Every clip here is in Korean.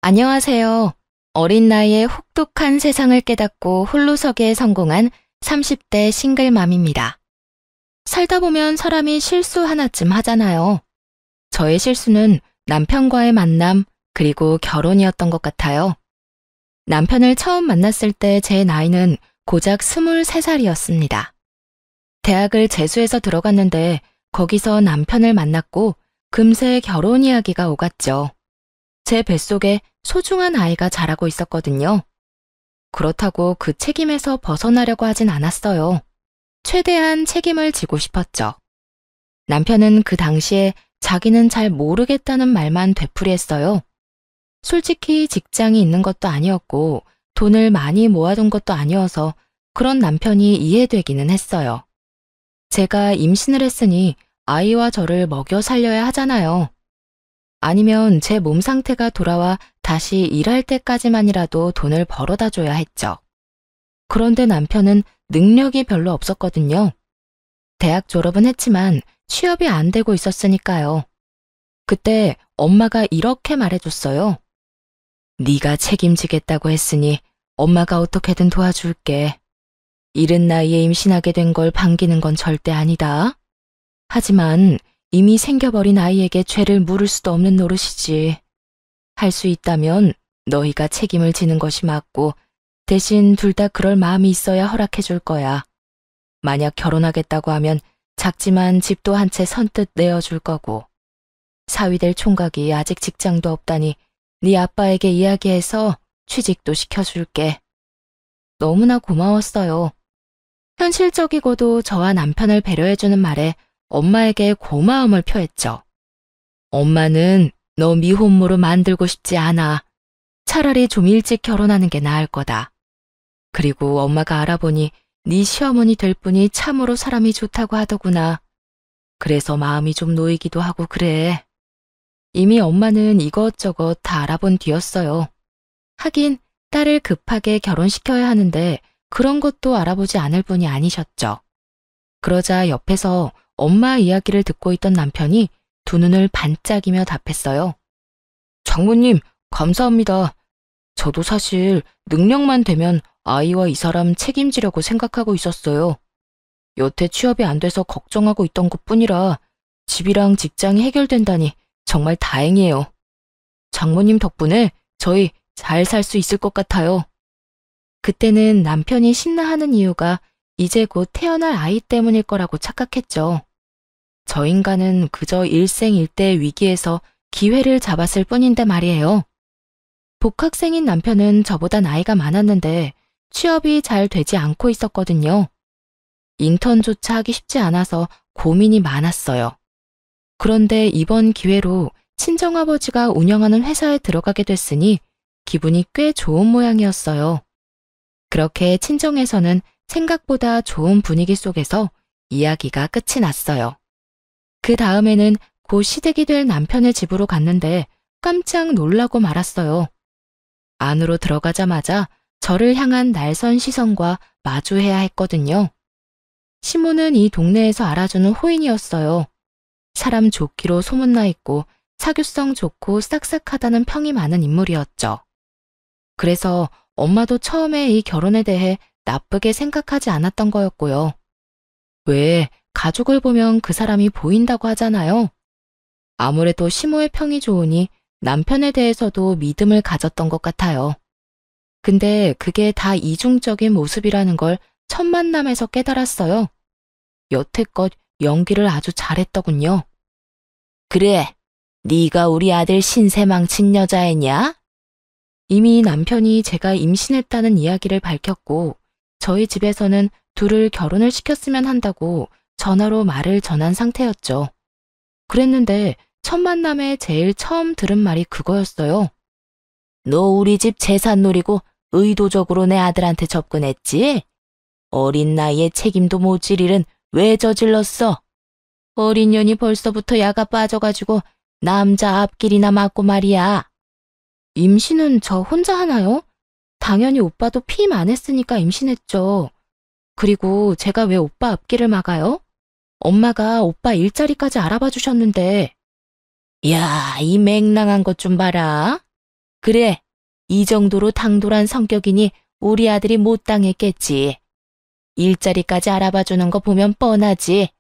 안녕하세요. 어린 나이에 혹독한 세상을 깨닫고 홀로서기에 성공한 30대 싱글맘입니다. 살다 보면 사람이 실수 하나쯤 하잖아요. 저의 실수는 남편과의 만남, 그리고 결혼이었던 것 같아요. 남편을 처음 만났을 때 제 나이는 고작 23살이었습니다. 대학을 재수해서 들어갔는데 거기서 남편을 만났고 금세 결혼 이야기가 오갔죠. 제 뱃속에 소중한 아이가 자라고 있었거든요. 그렇다고 그 책임에서 벗어나려고 하진 않았어요. 최대한 책임을 지고 싶었죠. 남편은 그 당시에 자기는 잘 모르겠다는 말만 되풀이했어요. 솔직히 직장이 있는 것도 아니었고 돈을 많이 모아둔 것도 아니어서 그런 남편이 이해되기는 했어요. 제가 임신을 했으니 아이와 저를 먹여 살려야 하잖아요. 아니면 제 몸 상태가 돌아와 다시 일할 때까지만이라도 돈을 벌어다 줘야 했죠. 그런데 남편은 능력이 별로 없었거든요. 대학 졸업은 했지만 취업이 안 되고 있었으니까요. 그때 엄마가 이렇게 말해줬어요. 네가 책임지겠다고 했으니 엄마가 어떻게든 도와줄게. 이른 나이에 임신하게 된 걸 반기는 건 절대 아니다. 하지만 이미 생겨버린 아이에게 죄를 물을 수도 없는 노릇이지. 할 수 있다면 너희가 책임을 지는 것이 맞고 대신 둘 다 그럴 마음이 있어야 허락해 줄 거야. 만약 결혼하겠다고 하면 작지만 집도 한 채 선뜻 내어줄 거고. 사위될 총각이 아직 직장도 없다니 네 아빠에게 이야기해서 취직도 시켜줄게. 너무나 고마웠어요. 현실적이고도 저와 남편을 배려해주는 말에 엄마에게 고마움을 표했죠. 엄마는 너 미혼모로 만들고 싶지 않아. 차라리 좀 일찍 결혼하는 게 나을 거다. 그리고 엄마가 알아보니 네 시어머니 될 분이 참으로 사람이 좋다고 하더구나. 그래서 마음이 좀 놓이기도 하고 그래. 이미 엄마는 이것저것 다 알아본 뒤였어요. 하긴 딸을 급하게 결혼시켜야 하는데 그런 것도 알아보지 않을 분이 아니셨죠. 그러자 옆에서 엄마 이야기를 듣고 있던 남편이 두 눈을 반짝이며 답했어요. 장모님, 감사합니다. 저도 사실 능력만 되면 아이와 이 사람 책임지려고 생각하고 있었어요. 여태 취업이 안 돼서 걱정하고 있던 것뿐이라 집이랑 직장이 해결된다니 정말 다행이에요. 장모님 덕분에 저희 잘 살 수 있을 것 같아요. 그때는 남편이 신나하는 이유가 이제 곧 태어날 아이 때문일 거라고 착각했죠. 저 인간은 그저 일생일대의 위기에서 기회를 잡았을 뿐인데 말이에요. 복학생인 남편은 저보다 나이가 많았는데 취업이 잘 되지 않고 있었거든요. 인턴조차 하기 쉽지 않아서 고민이 많았어요. 그런데 이번 기회로 친정아버지가 운영하는 회사에 들어가게 됐으니 기분이 꽤 좋은 모양이었어요. 그렇게 친정에서는 생각보다 좋은 분위기 속에서 이야기가 끝이 났어요. 그 다음에는 곧 시댁이 될 남편의 집으로 갔는데 깜짝 놀라고 말았어요. 안으로 들어가자마자 저를 향한 날선 시선과 마주해야 했거든요. 시모는 이 동네에서 알아주는 호인이었어요. 사람 좋기로 소문나 있고 사교성 좋고 싹싹하다는 평이 많은 인물이었죠. 그래서 엄마도 처음에 이 결혼에 대해 나쁘게 생각하지 않았던 거였고요. 왜 가족을 보면 그 사람이 보인다고 하잖아요. 아무래도 시모의 평이 좋으니 남편에 대해서도 믿음을 가졌던 것 같아요. 근데 그게 다 이중적인 모습이라는 걸 첫 만남에서 깨달았어요. 여태껏 연기를 아주 잘했더군요. 그래, 네가 우리 아들 신세 망친 여자애냐? 이미 남편이 제가 임신했다는 이야기를 밝혔고 저희 집에서는 둘을 결혼을 시켰으면 한다고 전화로 말을 전한 상태였죠. 그랬는데 첫 만남에 제일 처음 들은 말이 그거였어요. 너 우리 집 재산 노리고 의도적으로 내 아들한테 접근했지? 어린 나이에 책임도 못 질 일은 왜 저질렀어? 어린 년이 벌써부터 야가 빠져가지고 남자 앞길이나 맞고 말이야. 임신은 저 혼자 하나요? 당연히 오빠도 피임 안 했으니까 임신했죠. 그리고 제가 왜 오빠 앞길을 막아요? 엄마가 오빠 일자리까지 알아봐 주셨는데. 야, 이 맹랑한 것 좀 봐라. 그래, 이 정도로 당돌한 성격이니 우리 아들이 못 당했겠지. 일자리까지 알아봐주는 거 보면 뻔하지.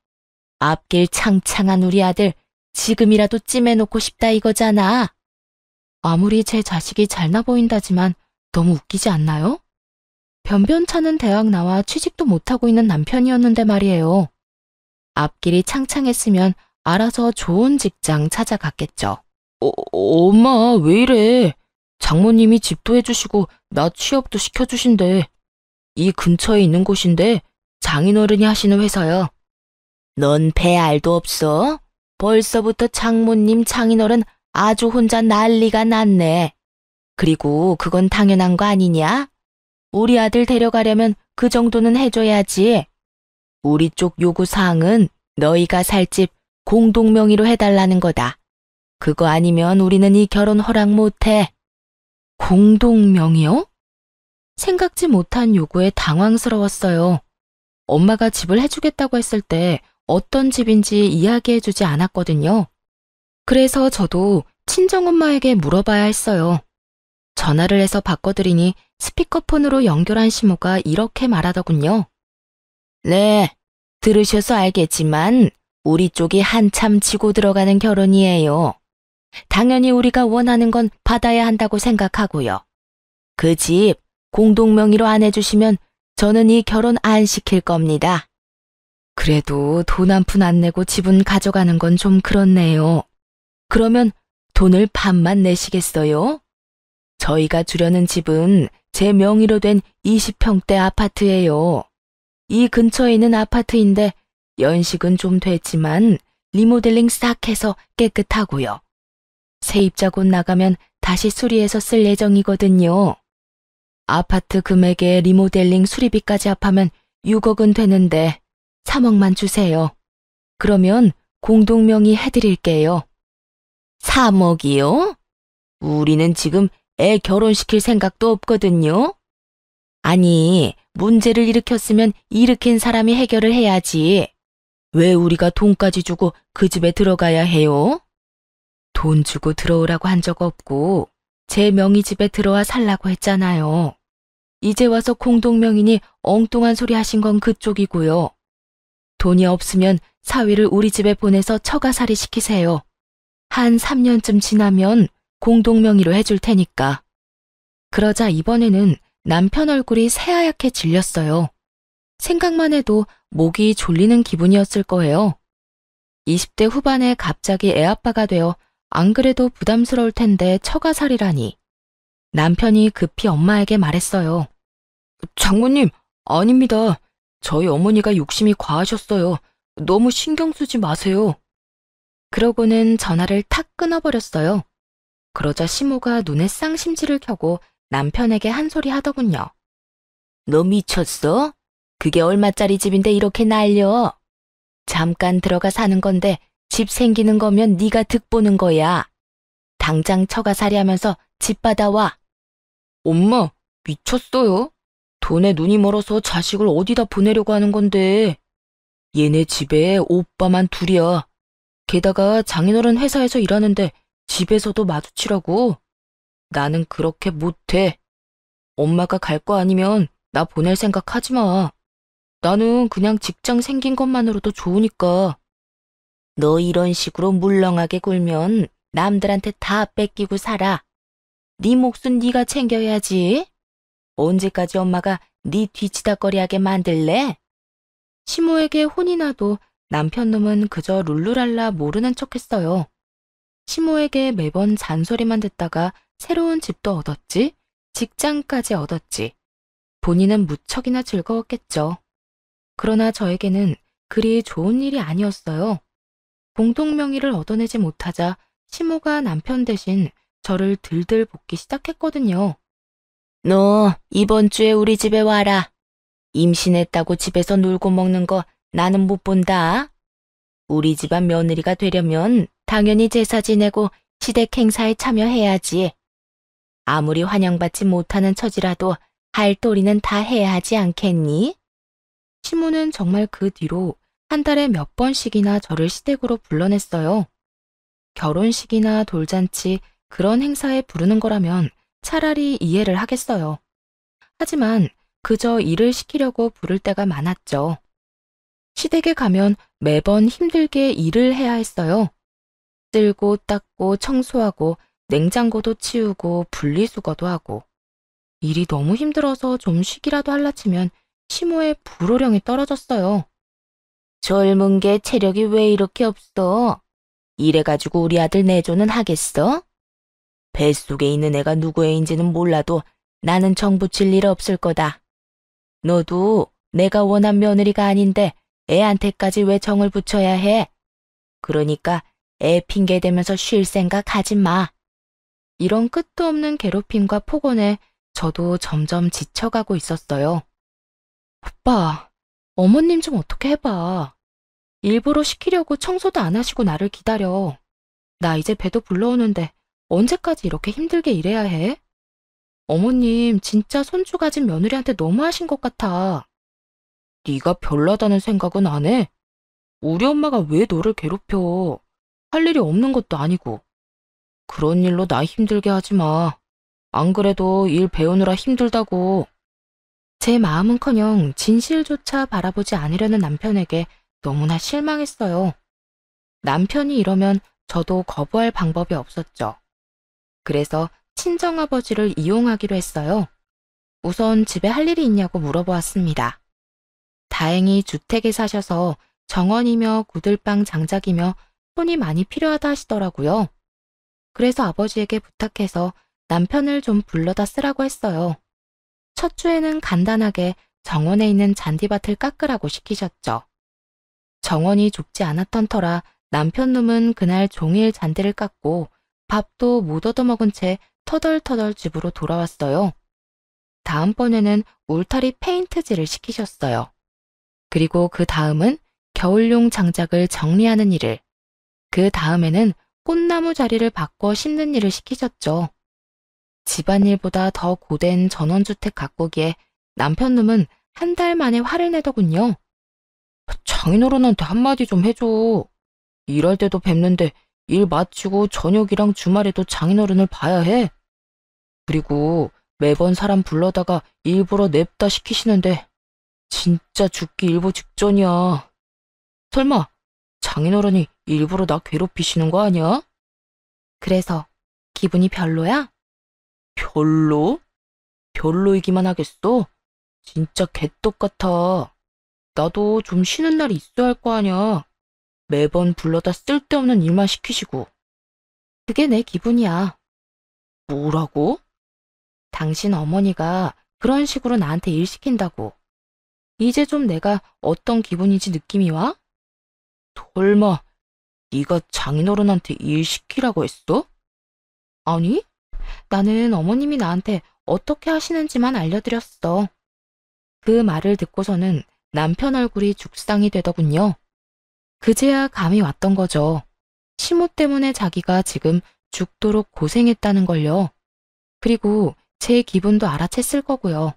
앞길 창창한 우리 아들 지금이라도 찜해놓고 싶다 이거잖아. 아무리 제 자식이 잘나 보인다지만 너무 웃기지 않나요? 변변찮은 대학 나와 취직도 못하고 있는 남편이었는데 말이에요. 앞길이 창창했으면 알아서 좋은 직장 찾아갔겠죠. 엄마, 왜 이래? 장모님이 집도 해주시고 나 취업도 시켜주신대. 이 근처에 있는 곳인데 장인어른이 하시는 회사야. 넌 배알도 없어? 벌써부터 장모님 장인어른 아주 혼자 난리가 났네. 그리고 그건 당연한 거 아니냐? 우리 아들 데려가려면 그 정도는 해줘야지. 우리 쪽 요구사항은 너희가 살 집 공동명의로 해달라는 거다. 그거 아니면 우리는 이 결혼 허락 못해. 공동명의요? 생각지 못한 요구에 당황스러웠어요. 엄마가 집을 해주겠다고 했을 때 어떤 집인지 이야기해주지 않았거든요. 그래서 저도 친정엄마에게 물어봐야 했어요. 전화를 해서 바꿔드리니 스피커폰으로 연결한 시모가 이렇게 말하더군요. 네, 들으셔서 알겠지만 우리 쪽이 한참 치고 들어가는 결혼이에요. 당연히 우리가 원하는 건 받아야 한다고 생각하고요. 그 집 공동명의로 안 해주시면 저는 이 결혼 안 시킬 겁니다. 그래도 돈 한 푼 안 내고 집은 가져가는 건 좀 그렇네요. 그러면 돈을 반만 내시겠어요? 저희가 주려는 집은 제 명의로 된 20평대 아파트예요. 이 근처에 있는 아파트인데 연식은 좀 됐지만 리모델링 싹 해서 깨끗하고요. 세입자 곧 나가면 다시 수리해서 쓸 예정이거든요. 아파트 금액에 리모델링 수리비까지 합하면 6억은 되는데 3억만 주세요. 그러면 공동명의 해드릴게요. 3억이요? 우리는 지금 애 결혼시킬 생각도 없거든요. 아니, 문제를 일으켰으면 일으킨 사람이 해결을 해야지. 왜 우리가 돈까지 주고 그 집에 들어가야 해요? 돈 주고 들어오라고 한 적 없고 제 명의 집에 들어와 살라고 했잖아요. 이제 와서 공동명의니 엉뚱한 소리 하신 건 그쪽이고요. 돈이 없으면 사위를 우리 집에 보내서 처가살이 시키세요. 한 3년쯤 지나면 공동명의로 해줄 테니까. 그러자 이번에는 남편 얼굴이 새하얗게 질렸어요. 생각만 해도 목이 졸리는 기분이었을 거예요. 20대 후반에 갑자기 애아빠가 되어 안 그래도 부담스러울 텐데 처가살이라니. 남편이 급히 엄마에게 말했어요. 장모님, 아닙니다. 저희 어머니가 욕심이 과하셨어요. 너무 신경 쓰지 마세요. 그러고는 전화를 탁 끊어버렸어요. 그러자 시모가 눈에 쌍심지를 켜고 남편에게 한 소리 하더군요. 너 미쳤어? 그게 얼마짜리 집인데 이렇게 날려? 잠깐 들어가 사는 건데 집 생기는 거면 네가 득보는 거야. 당장 처가살이 하면서 집 받아와. 엄마, 미쳤어요? 돈에 눈이 멀어서 자식을 어디다 보내려고 하는 건데. 얘네 집에 오빠만 둘이야. 게다가 장인어른 회사에서 일하는데 집에서도 마주치라고. 나는 그렇게 못해. 엄마가 갈 거 아니면 나 보낼 생각 하지 마. 나는 그냥 직장 생긴 것만으로도 좋으니까. 너 이런 식으로 물렁하게 굴면 남들한테 다 뺏기고 살아. 네 몫은 네가 챙겨야지. 언제까지 엄마가 네 뒤치다꺼리하게 만들래? 시모에게 혼이 나도 남편 놈은 그저 룰루랄라 모르는 척했어요. 시모에게 매번 잔소리만 듣다가 새로운 집도 얻었지, 직장까지 얻었지. 본인은 무척이나 즐거웠겠죠. 그러나 저에게는 그리 좋은 일이 아니었어요. 공동명의를 얻어내지 못하자 시모가 남편 대신 저를 들들 볶기 시작했거든요. 너 이번 주에 우리 집에 와라. 임신했다고 집에서 놀고 먹는 거 나는 못 본다. 우리 집안 며느리가 되려면 당연히 제사 지내고 시댁 행사에 참여해야지. 아무리 환영받지 못하는 처지라도 할 도리는 다 해야 하지 않겠니? 시모는 정말 그 뒤로 한 달에 몇 번씩이나 저를 시댁으로 불러냈어요. 결혼식이나 돌잔치, 그런 행사에 부르는 거라면 차라리 이해를 하겠어요. 하지만 그저 일을 시키려고 부를 때가 많았죠. 시댁에 가면 매번 힘들게 일을 해야 했어요. 쓸고 닦고 청소하고 냉장고도 치우고 분리수거도 하고. 일이 너무 힘들어서 좀 쉬기라도 할라치면 시모의 불호령이 떨어졌어요. 젊은 게 체력이 왜 이렇게 없어? 이래가지고 우리 아들 내조는 하겠어? 뱃속에 있는 애가 누구 애인지는 몰라도 나는 정 붙일 일 없을 거다. 너도 내가 원한 며느리가 아닌데 애한테까지 왜 정을 붙여야 해? 그러니까 애 핑계 대면서 쉴 생각 하지 마. 이런 끝도 없는 괴롭힘과 폭언에 저도 점점 지쳐가고 있었어요. 오빠, 어머님 좀 어떻게 해봐. 일부러 시키려고 청소도 안 하시고 나를 기다려. 나 이제 배도 불러오는데 언제까지 이렇게 힘들게 일해야 해? 어머님 진짜 손주 가진 며느리한테 너무하신 것 같아. 네가 별나다는 생각은 안 해? 우리 엄마가 왜 너를 괴롭혀? 할 일이 없는 것도 아니고. 그런 일로 나 힘들게 하지 마. 안 그래도 일 배우느라 힘들다고. 제 마음은커녕 진실조차 바라보지 않으려는 남편에게 너무나 실망했어요. 남편이 이러면 저도 거부할 방법이 없었죠. 그래서 친정아버지를 이용하기로 했어요. 우선 집에 할 일이 있냐고 물어보았습니다. 다행히 주택에 사셔서 정원이며 구들방 장작이며 손이 많이 필요하다 하시더라고요. 그래서 아버지에게 부탁해서 남편을 좀 불러다 쓰라고 했어요. 첫 주에는 간단하게 정원에 있는 잔디밭을 깎으라고 시키셨죠. 정원이 좁지 않았던 터라 남편 놈은 그날 종일 잔디를 깎고 밥도 못 얻어먹은 채 터덜터덜 집으로 돌아왔어요. 다음번에는 울타리 페인트질을 시키셨어요. 그리고 그 다음은 겨울용 장작을 정리하는 일을, 그 다음에는 꽃나무 자리를 바꿔 심는 일을 시키셨죠. 집안일보다 더 고된 전원주택 가꾸기에 남편 놈은 한 달 만에 화를 내더군요. 장인어른한테 한마디 좀 해줘. 일할 때도 뵙는데 일 마치고 저녁이랑 주말에도 장인어른을 봐야 해. 그리고 매번 사람 불러다가 일부러 냅다 시키시는데 진짜 죽기 일보 직전이야. 설마 장인어른이 일부러 나 괴롭히시는 거 아니야? 그래서 기분이 별로야? 별로? 별로이기만 하겠어? 진짜 개떡 같아. 나도 좀 쉬는 날이 있어야 할 거 아니야. 매번 불러다 쓸데없는 일만 시키시고. 그게 내 기분이야. 뭐라고? 당신 어머니가 그런 식으로 나한테 일 시킨다고. 이제 좀 내가 어떤 기분인지 느낌이 와? 설마 네가 장인어른한테 일 시키라고 했어? 아니, 나는 어머님이 나한테 어떻게 하시는지만 알려드렸어. 그 말을 듣고서는 남편 얼굴이 죽상이 되더군요. 그제야 감이 왔던 거죠. 시모 때문에 자기가 지금 죽도록 고생했다는 걸요. 그리고 제 기분도 알아챘을 거고요.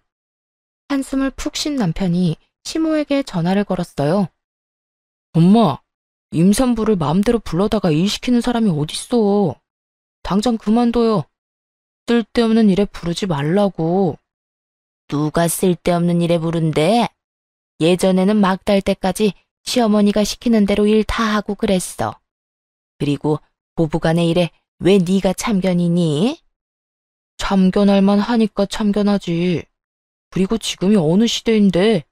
한숨을 푹 쉰 남편이 시모에게 전화를 걸었어요. 엄마, 임산부를 마음대로 불러다가 일 시키는 사람이 어딨어. 당장 그만둬요. 쓸데없는 일에 부르지 말라고. 누가 쓸데없는 일에 부른대? 예전에는 막 달 때까지 시어머니가 시키는 대로 일 다 하고 그랬어. 그리고 부부간의 일에 왜 네가 참견이니? 참견할 만 하니까 참견하지. 그리고 지금이 어느 시대인데.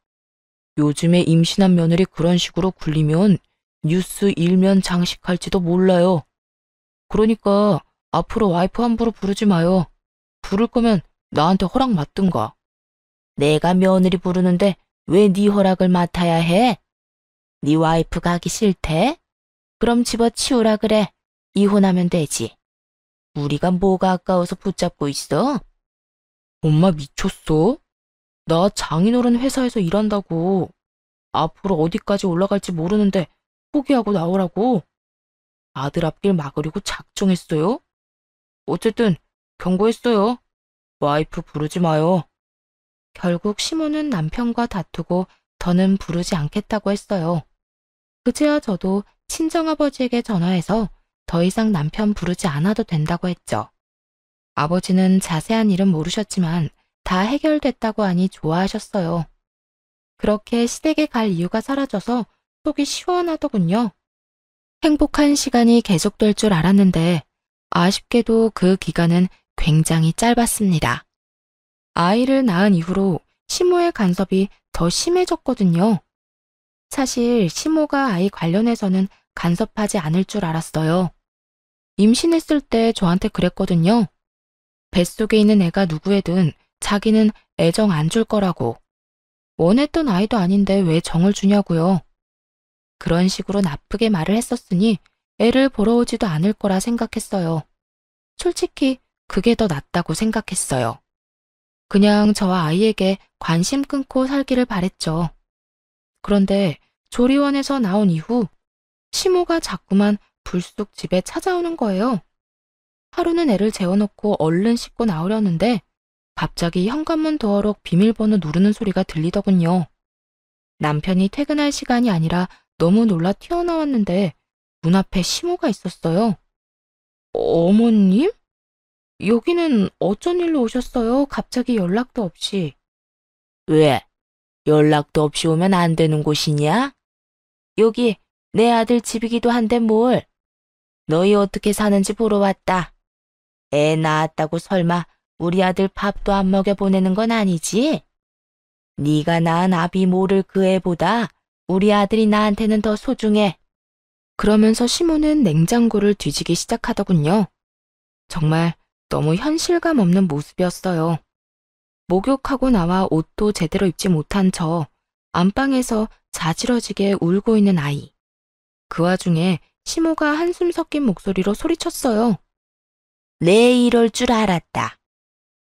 요즘에 임신한 며느리 그런 식으로 굴리면 뉴스 일면 장식할지도 몰라요. 그러니까 앞으로 와이프 함부로 부르지 마요. 부를 거면 나한테 허락 맡든가. 내가 며느리 부르는데 왜 네 허락을 맡아야 해? 네 와이프 가기 싫대? 그럼 집어치우라 그래. 이혼하면 되지. 우리가 뭐가 아까워서 붙잡고 있어? 엄마 미쳤어? 나 장인어른 회사에서 일한다고. 앞으로 어디까지 올라갈지 모르는데 포기하고 나오라고. 아들 앞길 막으려고 작정했어요? 어쨌든 경고했어요. 와이프 부르지 마요. 결국 시모는 남편과 다투고 더는 부르지 않겠다고 했어요. 그제야 저도 친정아버지에게 전화해서 더 이상 남편 부르지 않아도 된다고 했죠. 아버지는 자세한 일은 모르셨지만 다 해결됐다고 하니 좋아하셨어요. 그렇게 시댁에 갈 이유가 사라져서 속이 시원하더군요. 행복한 시간이 계속될 줄 알았는데 아쉽게도 그 기간은 굉장히 짧았습니다. 아이를 낳은 이후로 시모의 간섭이 더 심해졌거든요. 사실 시모가 아이 관련해서는 간섭하지 않을 줄 알았어요. 임신했을 때 저한테 그랬거든요. 뱃속에 있는 애가 누구애든 자기는 애정 안 줄 거라고. 원했던 아이도 아닌데 왜 정을 주냐고요. 그런 식으로 나쁘게 말을 했었으니 애를 보러 오지도 않을 거라 생각했어요. 솔직히 그게 더 낫다고 생각했어요. 그냥 저와 아이에게 관심 끊고 살기를 바랬죠. 그런데 조리원에서 나온 이후 시모가 자꾸만 불쑥 집에 찾아오는 거예요. 하루는 애를 재워놓고 얼른 씻고 나오려는데 갑자기 현관문 도어록 비밀번호 누르는 소리가 들리더군요. 남편이 퇴근할 시간이 아니라 너무 놀라 튀어나왔는데 문 앞에 시모가 있었어요. 어머님? 여기는 어쩐 일로 오셨어요? 갑자기 연락도 없이. 왜? 연락도 없이 오면 안 되는 곳이냐? 여기 내 아들 집이기도 한데 뭘? 너희 어떻게 사는지 보러 왔다. 애 낳았다고 설마 우리 아들 밥도 안 먹여 보내는 건 아니지? 네가 낳은 아비 모를 그 애보다 우리 아들이 나한테는 더 소중해. 그러면서 시모는 냉장고를 뒤지기 시작하더군요. 정말 너무 현실감 없는 모습이었어요. 목욕하고 나와 옷도 제대로 입지 못한 저, 안방에서 자지러지게 울고 있는 아이. 그 와중에 시모가 한숨 섞인 목소리로 소리쳤어요. 내 이럴 줄 알았다.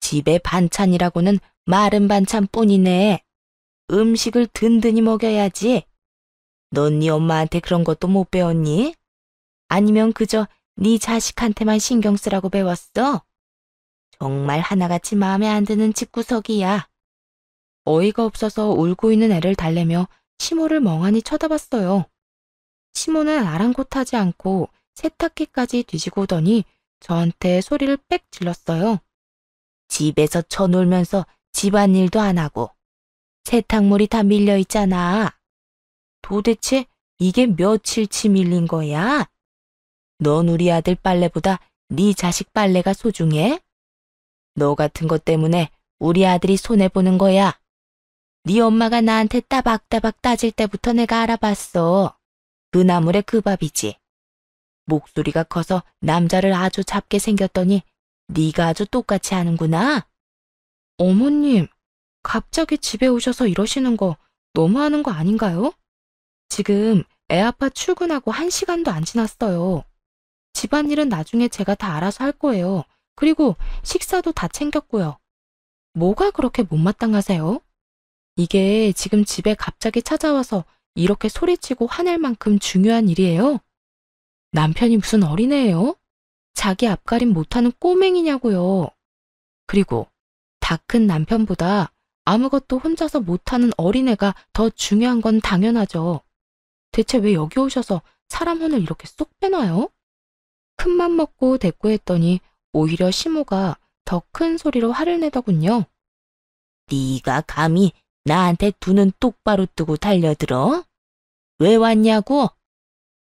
집에 반찬이라고는 마른 반찬뿐이네. 음식을 든든히 먹여야지. 넌 네 엄마한테 그런 것도 못 배웠니? 아니면 그저 네 자식한테만 신경 쓰라고 배웠어? 정말 하나같이 마음에 안 드는 집구석이야. 어이가 없어서 울고 있는 애를 달래며 시모를 멍하니 쳐다봤어요. 시모는 아랑곳하지 않고 세탁기까지 뒤지고 오더니 저한테 소리를 빽 질렀어요. 집에서 쳐놀면서 집안일도 안 하고 세탁물이 다 밀려 있잖아. 도대체 이게 며칠치 밀린 거야? 넌 우리 아들 빨래보다 네 자식 빨래가 소중해? 너 같은 것 때문에 우리 아들이 손해보는 거야. 네 엄마가 나한테 따박따박 따질 때부터 내가 알아봤어. 그 나물에 그 밥이지. 목소리가 커서 남자를 아주 잡게 생겼더니 네가 아주 똑같이 하는구나. 어머님, 갑자기 집에 오셔서 이러시는 거 너무하는 거 아닌가요? 지금 애 아빠 출근하고 1시간도 안 지났어요. 집안일은 나중에 제가 다 알아서 할 거예요. 그리고 식사도 다 챙겼고요. 뭐가 그렇게 못마땅하세요? 이게 지금 집에 갑자기 찾아와서 이렇게 소리치고 화낼 만큼 중요한 일이에요? 남편이 무슨 어린애예요? 자기 앞가림 못하는 꼬맹이냐고요. 그리고 다 큰 남편보다 아무것도 혼자서 못하는 어린애가 더 중요한 건 당연하죠. 대체 왜 여기 오셔서 사람 혼을 이렇게 쏙 빼놔요? 큰맘 먹고 대꾸했더니 오히려 시모가 더 큰 소리로 화를 내더군요. 네가 감히 나한테 두 눈 똑바로 뜨고 달려들어? 왜 왔냐고?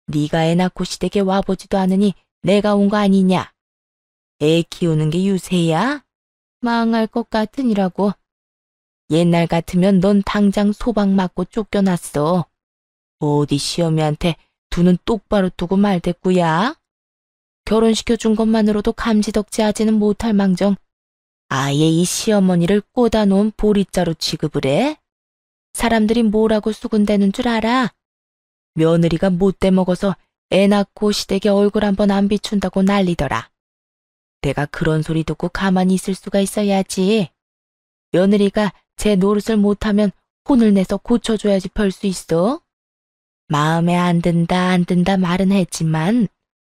네가 애 낳고 시댁에 와보지도 않으니 내가 온 거 아니냐? 애 키우는 게 유세야? 망할 것 같으니라고. 옛날 같으면 넌 당장 소박 맞고 쫓겨났어. 어디 시어미한테 두 눈 똑바로 뜨고 말대꾸야? 결혼시켜준 것만으로도 감지덕지하지는 못할 망정 아예 이 시어머니를 꽂아놓은 보리자루 취급을 해? 사람들이 뭐라고 수군대는 줄 알아? 며느리가 못돼 먹어서 애 낳고 시댁에 얼굴 한번 안 비춘다고 난리더라. 내가 그런 소리 듣고 가만히 있을 수가 있어야지. 며느리가 제 노릇을 못하면 혼을 내서 고쳐줘야지 별 수 있어. 마음에 안 든다 말은 했지만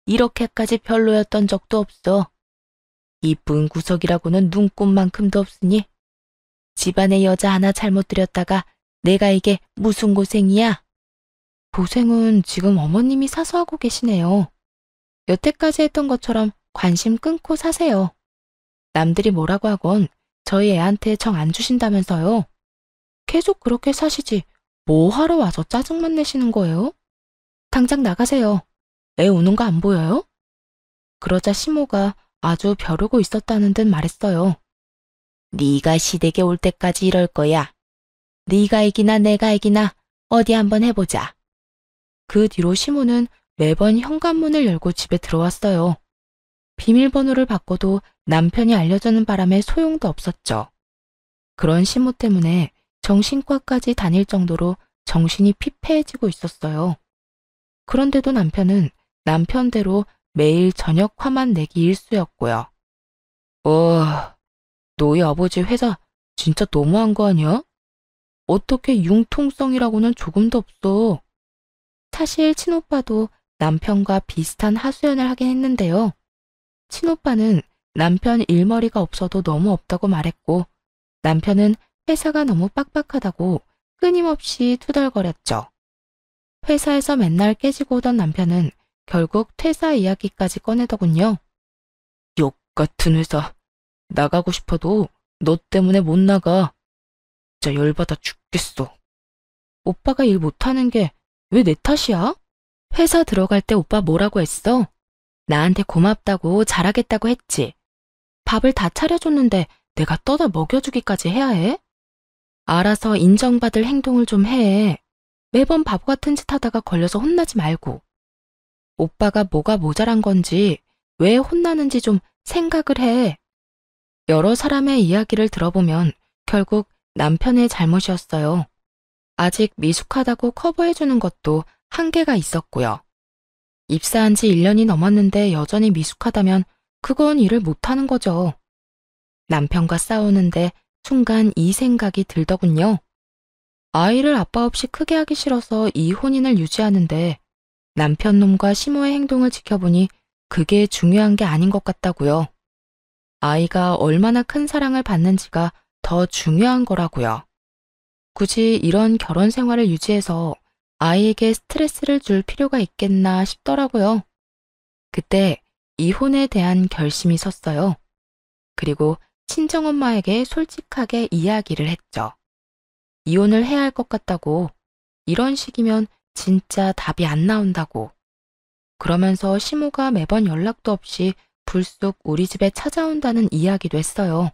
이렇게까지 별로였던 적도 없어. 이쁜 구석이라고는 눈꼽만큼도 없으니 집안에 여자 하나 잘못 들였다가 내가 이게 무슨 고생이야? 고생은 지금 어머님이 사서 하고 계시네요. 여태까지 했던 것처럼 관심 끊고 사세요. 남들이 뭐라고 하건 저희 애한테 정 안 주신다면서요. 계속 그렇게 사시지 뭐 하러 와서 짜증만 내시는 거예요? 당장 나가세요. 애 우는 거 안 보여요? 그러자 시모가 아주 벼르고 있었다는 듯 말했어요. 네가 시댁에 올 때까지 이럴 거야. 네가 이기나 내가 이기나 어디 한번 해보자. 그 뒤로 시모는 매번 현관문을 열고 집에 들어왔어요. 비밀번호를 바꿔도 남편이 알려주는 바람에 소용도 없었죠. 그런 시모 때문에 정신과까지 다닐 정도로 정신이 피폐해지고 있었어요. 그런데도 남편은 남편대로 매일 저녁 화만 내기 일쑤였고요. 너희 아버지 회사 진짜 너무한 거 아니야? 어떻게 융통성이라고는 조금도 없어. 사실 친오빠도 남편과 비슷한 하소연을 하긴 했는데요. 친오빠는 남편 일머리가 없어도 너무 없다고 말했고, 남편은 회사가 너무 빡빡하다고 끊임없이 투덜거렸죠. 회사에서 맨날 깨지고 오던 남편은 결국 퇴사 이야기까지 꺼내더군요. 욕 같은 회사. 나가고 싶어도 너 때문에 못 나가. 진짜 열받아 죽겠어. 오빠가 일 못하는 게 왜 내 탓이야? 회사 들어갈 때 오빠 뭐라고 했어? 나한테 고맙다고 잘하겠다고 했지. 밥을 다 차려줬는데 내가 떠다 먹여주기까지 해야 해? 알아서 인정받을 행동을 좀 해. 매번 바보 같은 짓 하다가 걸려서 혼나지 말고. 오빠가 뭐가 모자란 건지, 왜 혼나는지 좀 생각을 해. 여러 사람의 이야기를 들어보면 결국 남편의 잘못이었어요. 아직 미숙하다고 커버해주는 것도 한계가 있었고요. 입사한 지 1년이 넘었는데 여전히 미숙하다면 그건 일을 못하는 거죠. 남편과 싸우는데 순간 이 생각이 들더군요. 아이를 아빠 없이 크게 하기 싫어서 이 혼인을 유지하는데 남편 놈과 시모의 행동을 지켜보니 그게 중요한 게 아닌 것 같다고요. 아이가 얼마나 큰 사랑을 받는지가 더 중요한 거라고요. 굳이 이런 결혼 생활을 유지해서 아이에게 스트레스를 줄 필요가 있겠나 싶더라고요. 그때 이혼에 대한 결심이 섰어요. 그리고 친정엄마에게 솔직하게 이야기를 했죠. 이혼을 해야 할 것 같다고, 이런 식이면 진짜 답이 안 나온다고. 그러면서 시모가 매번 연락도 없이 불쑥 우리 집에 찾아온다는 이야기도 했어요.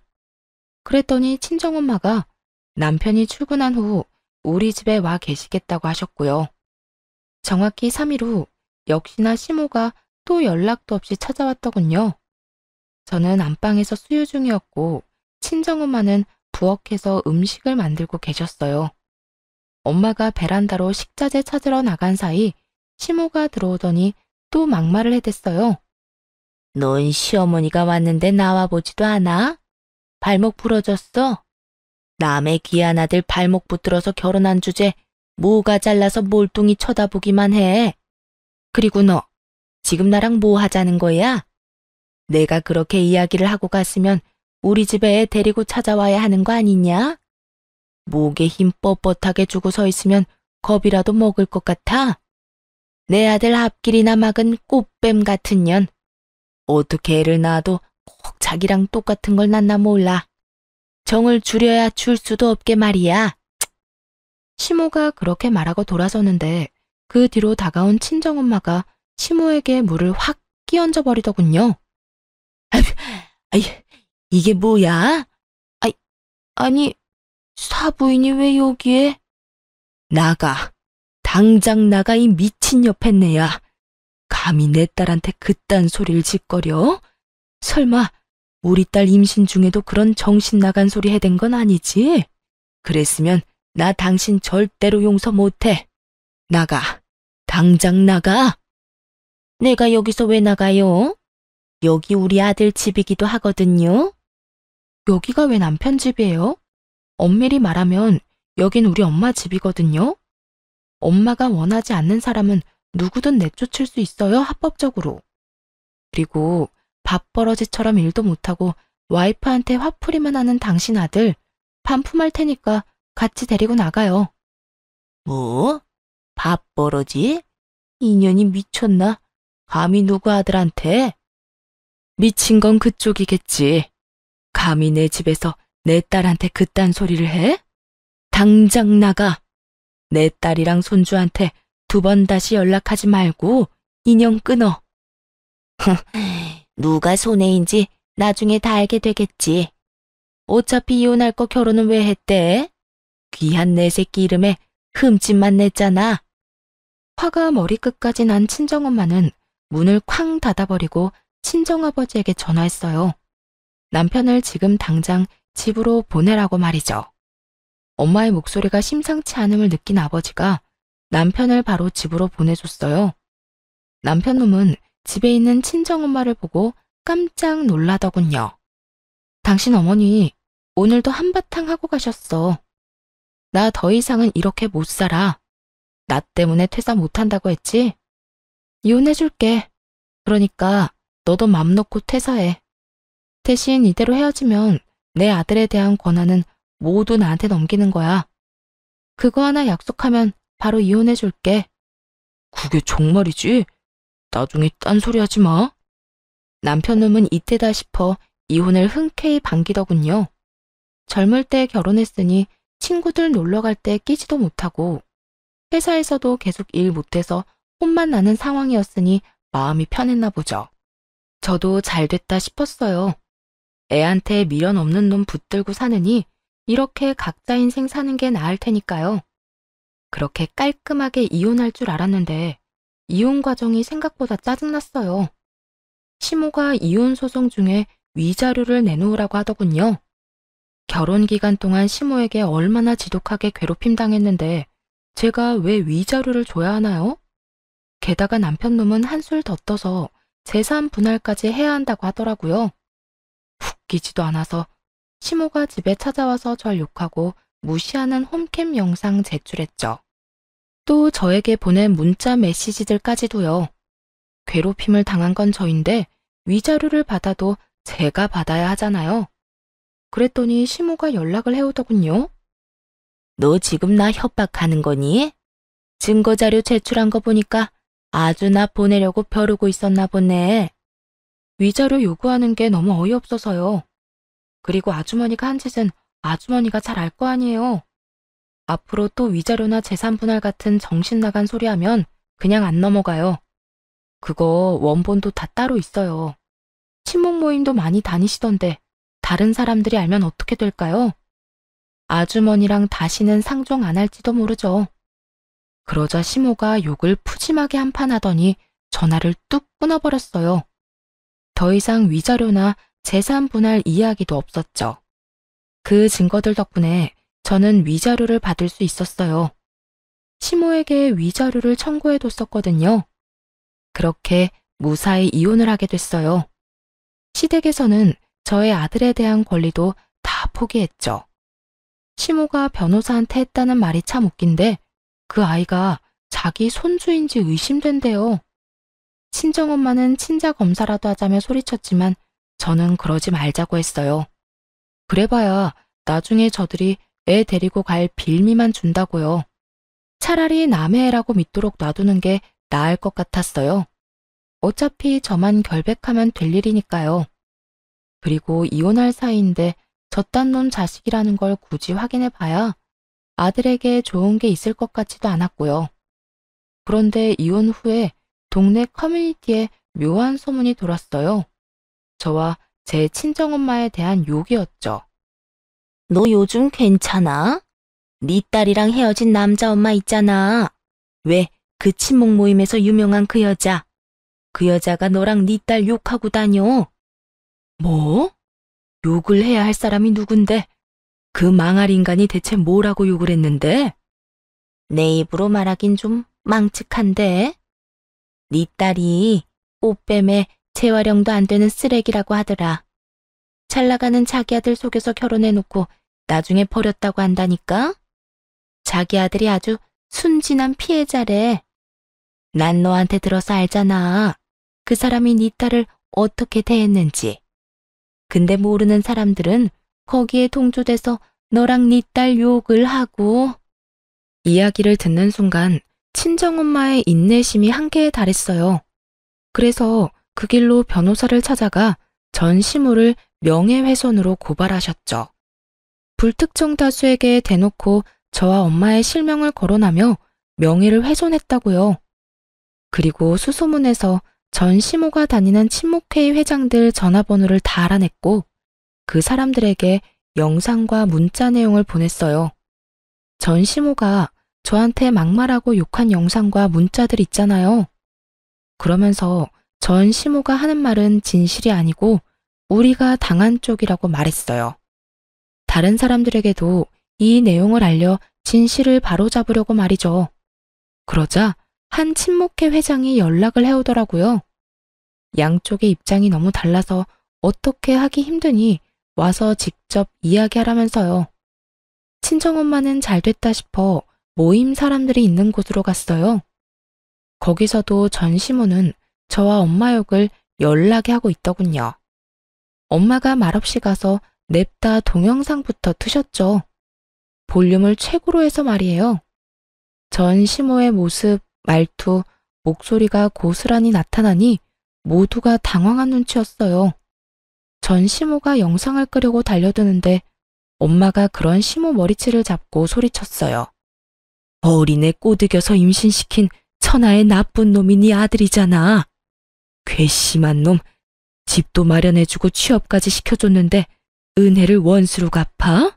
그랬더니 친정엄마가 남편이 출근한 후 우리 집에 와 계시겠다고 하셨고요. 정확히 3일 후 역시나 시모가 또 연락도 없이 찾아왔더군요. 저는 안방에서 수유 중이었고 친정엄마는 부엌에서 음식을 만들고 계셨어요. 엄마가 베란다로 식자재 찾으러 나간 사이 시모가 들어오더니 또 막말을 해댔어요. 넌 시어머니가 왔는데 나와보지도 않아? 발목 부러졌어? 남의 귀한 아들 발목 붙들어서 결혼한 주제 뭐가 잘라서 몰뚱이 쳐다보기만 해. 그리고 너 지금 나랑 뭐 하자는 거야? 내가 그렇게 이야기를 하고 갔으면 우리 집에 애 데리고 찾아와야 하는 거 아니냐? 목에 힘 뻣뻣하게 주고 서 있으면 겁이라도 먹을 것 같아? 내 아들 앞길이나 막은 꽃뱀 같은 년. 어떻게 애를 낳아도 꼭 자기랑 똑같은 걸 낳나 몰라. 정을 줄여야 줄 수도 없게 말이야. 시모가 그렇게 말하고 돌아서는데 그 뒤로 다가온 친정엄마가 시모에게 물을 확 끼얹어 버리더군요. 아이, 이게 뭐야? 아니, 사부인이 왜 여기에? 나가. 당장 나가, 이 미친 여팻네야. 감히 내 딸한테 그딴 소리를 짓거려? 설마 우리 딸 임신 중에도 그런 정신 나간 소리 해댄 건 아니지? 그랬으면 나 당신 절대로 용서 못해. 나가. 당장 나가. 내가 여기서 왜 나가요? 여기 우리 아들 집이기도 하거든요. 여기가 왜 남편 집이에요? 엄밀히 말하면 여긴 우리 엄마 집이거든요. 엄마가 원하지 않는 사람은 누구든 내쫓을 수 있어요, 합법적으로. 그리고 밥버러지처럼 일도 못하고 와이프한테 화풀이만 하는 당신 아들 반품할 테니까 같이 데리고 나가요. 뭐? 밥버러지? 인연이 미쳤나? 감히 누구 아들한테? 미친 건 그쪽이겠지. 감히 내 집에서 내 딸한테 그딴 소리를 해? 당장 나가. 내 딸이랑 손주한테 2번 다시 연락하지 말고 인연 끊어. 누가 손해인지 나중에 다 알게 되겠지. 어차피 이혼할 거 결혼은 왜 했대? 귀한 내 새끼 이름에 흠집만 냈잖아. 화가 머리끝까지 난 친정엄마는 문을 쾅 닫아버리고 친정아버지에게 전화했어요. 남편을 지금 당장 집으로 보내라고 말이죠. 엄마의 목소리가 심상치 않음을 느낀 아버지가 남편을 바로 집으로 보내줬어요. 남편 놈은 집에 있는 친정엄마를 보고 깜짝 놀라더군요. 당신 어머니 오늘도 한바탕 하고 가셨어. 나 더 이상은 이렇게 못 살아. 나 때문에 퇴사 못한다고 했지? 이혼해줄게. 그러니까 너도 맘 놓고 퇴사해. 대신 이대로 헤어지면 내 아들에 대한 권한은 모두 나한테 넘기는 거야. 그거 하나 약속하면 바로 이혼해줄게. 그게 정말이지? 나중에 딴소리 하지 마. 남편 놈은 이때다 싶어 이혼을 흔쾌히 반기더군요. 젊을 때 결혼했으니 친구들 놀러 갈 때 끼지도 못하고 회사에서도 계속 일 못해서 혼만 나는 상황이었으니 마음이 편했나 보죠. 저도 잘 됐다 싶었어요. 애한테 미련 없는 놈 붙들고 사느니 이렇게 각자 인생 사는 게 나을 테니까요. 그렇게 깔끔하게 이혼할 줄 알았는데 이혼 과정이 생각보다 짜증났어요. 시모가 이혼 소송 중에 위자료를 내놓으라고 하더군요. 결혼 기간 동안 시모에게 얼마나 지독하게 괴롭힘 당했는데 제가 왜 위자료를 줘야 하나요? 게다가 남편 놈은 한술 더 떠서 재산 분할까지 해야 한다고 하더라고요. 웃기지도 않아서 시모가 집에 찾아와서 절 욕하고 무시하는 홈캠 영상 제출했죠. 또 저에게 보낸 문자 메시지들까지도요. 괴롭힘을 당한 건 저인데 위자료를 받아도 제가 받아야 하잖아요. 그랬더니 시모가 연락을 해오더군요. 너 지금 나 협박하는 거니? 증거자료 제출한 거 보니까 아주 나 보내려고 벼르고 있었나 보네. 위자료 요구하는 게 너무 어이없어서요. 그리고 아주머니가 한 짓은 아주머니가 잘 알 거 아니에요. 앞으로 또 위자료나 재산 분할 같은 정신 나간 소리 하면 그냥 안 넘어가요. 그거 원본도 다 따로 있어요. 친목 모임도 많이 다니시던데 다른 사람들이 알면 어떻게 될까요? 아주머니랑 다시는 상종 안 할지도 모르죠. 그러자 시모가 욕을 푸짐하게 한판 하더니 전화를 뚝 끊어버렸어요. 더 이상 위자료나 재산 분할 이야기도 없었죠. 그 증거들 덕분에 저는 위자료를 받을 수 있었어요. 시모에게 위자료를 청구해뒀었거든요. 그렇게 무사히 이혼을 하게 됐어요. 시댁에서는 저의 아들에 대한 권리도 다 포기했죠. 시모가 변호사한테 했다는 말이 참 웃긴데 그 아이가 자기 손주인지 의심된대요. 친정엄마는 친자검사라도 하자며 소리쳤지만 저는 그러지 말자고 했어요. 그래봐야 나중에 저들이 애 데리고 갈 빌미만 준다고요. 차라리 남의 애라고 믿도록 놔두는 게 나을 것 같았어요. 어차피 저만 결백하면 될 일이니까요. 그리고 이혼할 사이인데 저딴 놈 자식이라는 걸 굳이 확인해 봐야 아들에게 좋은 게 있을 것 같지도 않았고요. 그런데 이혼 후에 동네 커뮤니티에 묘한 소문이 돌았어요. 저와 제 친정엄마에 대한 욕이었죠. 너 요즘 괜찮아? 네 딸이랑 헤어진 남자 엄마 있잖아. 왜 그 친목 모임에서 유명한 그 여자. 그 여자가 너랑 네 딸 욕하고 다녀. 뭐? 욕을 해야 할 사람이 누군데? 그 망할 인간이 대체 뭐라고 욕을 했는데? 내 입으로 말하긴 좀 망측한데. 네 딸이 꽃뱀에 재활용도 안 되는 쓰레기라고 하더라. 잘 나가는 자기 아들 속여서 결혼해놓고 나중에 버렸다고 한다니까? 자기 아들이 아주 순진한 피해자래. 난 너한테 들어서 알잖아. 그 사람이 네 딸을 어떻게 대했는지. 근데 모르는 사람들은 거기에 동조돼서 너랑 네 딸 욕을 하고. 이야기를 듣는 순간 친정엄마의 인내심이 한계에 달했어요. 그래서 그 길로 변호사를 찾아가 전 시모를 명예훼손으로 고발하셨죠. 불특정 다수에게 대놓고 저와 엄마의 실명을 거론하며 명예를 훼손했다고요. 그리고 수소문에서 전 시모가 다니는 친목회의 회장들 전화번호를 다 알아냈고 그 사람들에게 영상과 문자 내용을 보냈어요. 전 시모가 저한테 막말하고 욕한 영상과 문자들 있잖아요. 그러면서 전 시모가 하는 말은 진실이 아니고 우리가 당한 쪽이라고 말했어요. 다른 사람들에게도 이 내용을 알려 진실을 바로잡으려고 말이죠. 그러자 한 친목회 회장이 연락을 해오더라고요. 양쪽의 입장이 너무 달라서 어떻게 하기 힘드니 와서 직접 이야기하라면서요. 친정엄마는 잘 됐다 싶어 모임 사람들이 있는 곳으로 갔어요. 거기서도 전 시모는 저와 엄마 욕을 연락에 하고 있더군요. 엄마가 말없이 가서 냅다 동영상부터 트셨죠. 볼륨을 최고로 해서 말이에요. 전 시모의 모습, 말투, 목소리가 고스란히 나타나니 모두가 당황한 눈치였어요. 전 시모가 영상을 끄려고 달려드는데 엄마가 그런 시모 머리채를 잡고 소리쳤어요. 어린애 꼬드겨서 임신시킨 천하의 나쁜 놈이 네 아들이잖아. 괘씸한 놈. 집도 마련해주고 취업까지 시켜줬는데 은혜를 원수로 갚아?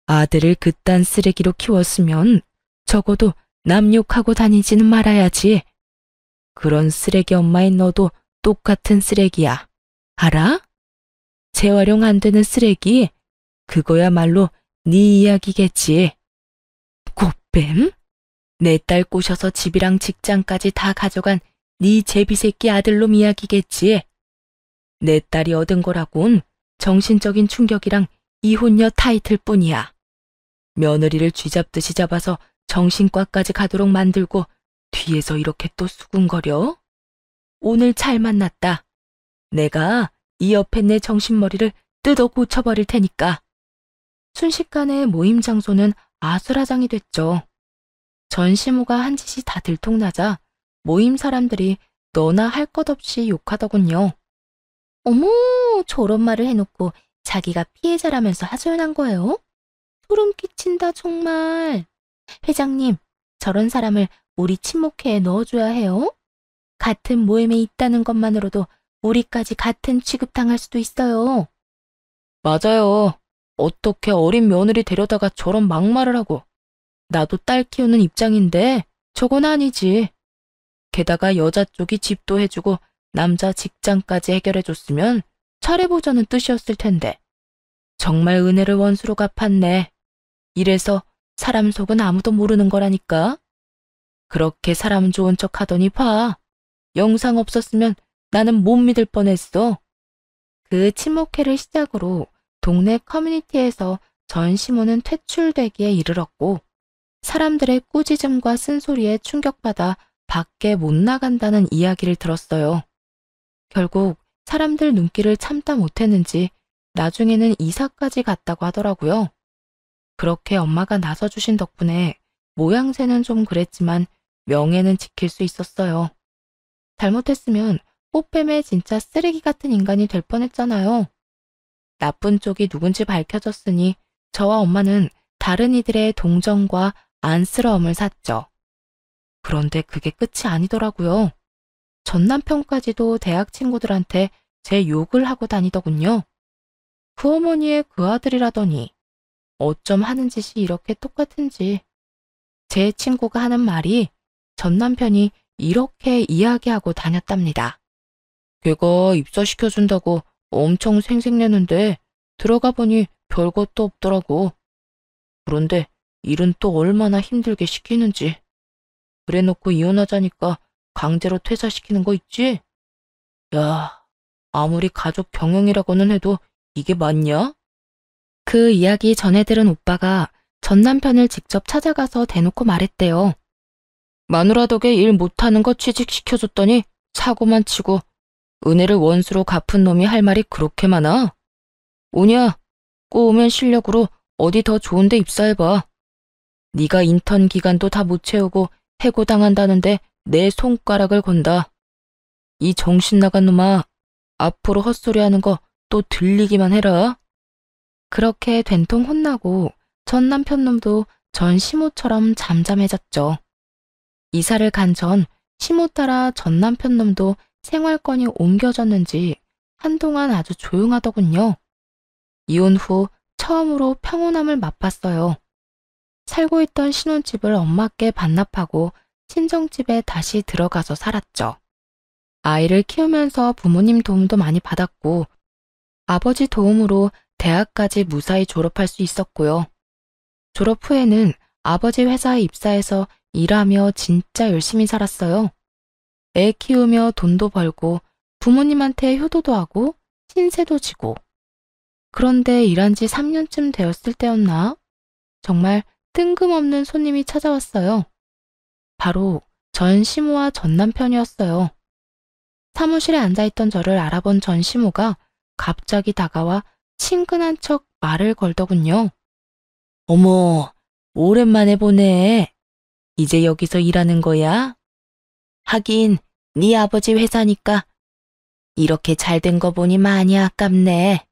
아들을 그딴 쓰레기로 키웠으면 적어도 남 욕하고 다니지는 말아야지. 그런 쓰레기 엄마인 너도 똑같은 쓰레기야. 알아? 재활용 안 되는 쓰레기? 그거야말로 네 이야기겠지. 꽃뱀? 내 딸 꼬셔서 집이랑 직장까지 다 가져간 네 제비새끼 아들놈 이야기겠지. 내 딸이 얻은 거라곤 정신적인 충격이랑 이혼녀 타이틀 뿐이야. 며느리를 쥐잡듯이 잡아서 정신과까지 가도록 만들고 뒤에서 이렇게 또 수군거려? 오늘 잘 만났다. 내가 이 옆에 내 정신머리를 뜯어 고쳐버릴 테니까. 순식간에 모임 장소는 아수라장이 됐죠. 전 시모가 한 짓이 다 들통나자 모임 사람들이 너나 할 것 없이 욕하더군요. 어머, 저런 말을 해놓고 자기가 피해자라면서 하소연한 거예요? 소름 끼친다 정말. 회장님, 저런 사람을 우리 친목회에 넣어줘야 해요? 같은 모임에 있다는 것만으로도 우리까지 같은 취급당할 수도 있어요. 맞아요. 어떻게 어린 며느리 데려다가 저런 막말을 하고. 나도 딸 키우는 입장인데 저건 아니지. 게다가 여자 쪽이 집도 해주고 남자 직장까지 해결해줬으면 잘해보자는 뜻이었을 텐데. 정말 은혜를 원수로 갚았네. 이래서 사람 속은 아무도 모르는 거라니까. 그렇게 사람 좋은 척 하더니 봐. 영상 없었으면 나는 못 믿을 뻔했어. 그 친목회를 시작으로 동네 커뮤니티에서 전 시모는 퇴출되기에 이르렀고 사람들의 꾸짖음과 쓴소리에 충격받아 밖에 못 나간다는 이야기를 들었어요. 결국 사람들 눈길을 참다 못했는지 나중에는 이사까지 갔다고 하더라고요. 그렇게 엄마가 나서주신 덕분에 모양새는 좀 그랬지만 명예는 지킬 수 있었어요. 잘못했으면 꽃뱀의 진짜 쓰레기 같은 인간이 될 뻔했잖아요. 나쁜 쪽이 누군지 밝혀졌으니 저와 엄마는 다른 이들의 동정과 안쓰러움을 샀죠. 그런데 그게 끝이 아니더라고요. 전 남편까지도 대학 친구들한테 제 욕을 하고 다니더군요. 그 어머니의 그 아들이라더니 어쩜 하는 짓이 이렇게 똑같은지. 제 친구가 하는 말이 전 남편이 이렇게 이야기하고 다녔답니다. 걔가 입사시켜준다고 엄청 생색내는데 들어가 보니 별것도 없더라고. 그런데 일은 또 얼마나 힘들게 시키는지. 그래놓고 이혼하자니까 강제로 퇴사시키는 거 있지? 야, 아무리 가족 경영이라고는 해도 이게 맞냐? 그 이야기 전해 들은 오빠가 전 남편을 직접 찾아가서 대놓고 말했대요. 마누라 덕에 일 못하는 거 취직시켜줬더니 사고만 치고 은혜를 원수로 갚은 놈이 할 말이 그렇게 많아? 오냐, 꼬우면 실력으로 어디 더 좋은 데 입사해봐. 네가 인턴 기간도 다 못 채우고 해고당한다는데 내 손가락을 건다. 이 정신 나간 놈아, 앞으로 헛소리하는 거 또 들리기만 해라. 그렇게 된통 혼나고 전 남편 놈도 전 시모처럼 잠잠해졌죠. 이사를 간 전 시모 따라 전 남편 놈도 생활권이 옮겨졌는지 한동안 아주 조용하더군요. 이혼 후 처음으로 평온함을 맛봤어요. 살고 있던 신혼집을 엄마께 반납하고 친정집에 다시 들어가서 살았죠. 아이를 키우면서 부모님 도움도 많이 받았고 아버지 도움으로 대학까지 무사히 졸업할 수 있었고요. 졸업 후에는 아버지 회사에 입사해서 일하며 진짜 열심히 살았어요. 애 키우며 돈도 벌고 부모님한테 효도도 하고 신세도 지고. 그런데 일한 지 3년쯤 되었을 때였나? 정말 뜬금없는 손님이 찾아왔어요. 바로 전 시모와 전 남편이었어요. 사무실에 앉아있던 저를 알아본 전 시모가 갑자기 다가와 친근한 척 말을 걸더군요. 어머, 오랜만에 보네. 이제 여기서 일하는 거야? 하긴 네 아버지 회사니까 이렇게 잘 된 거 보니 많이 아깝네.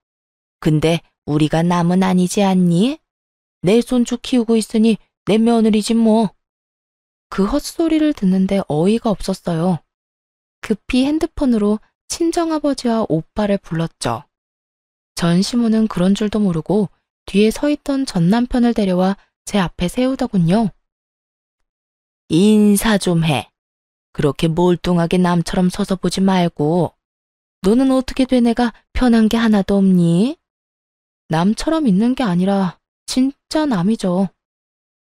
근데 우리가 남은 아니지 않니? 내 손주 키우고 있으니 내 며느리지 뭐. 그 헛소리를 듣는데 어이가 없었어요. 급히 핸드폰으로 친정아버지와 오빠를 불렀죠. 전 시모는 그런 줄도 모르고 뒤에 서 있던 전 남편을 데려와 제 앞에 세우더군요. 인사 좀 해. 그렇게 몰뚱하게 남처럼 서서 보지 말고. 너는 어떻게 된 애가 편한 게 하나도 없니? 남처럼 있는 게 아니라 진짜 남이죠.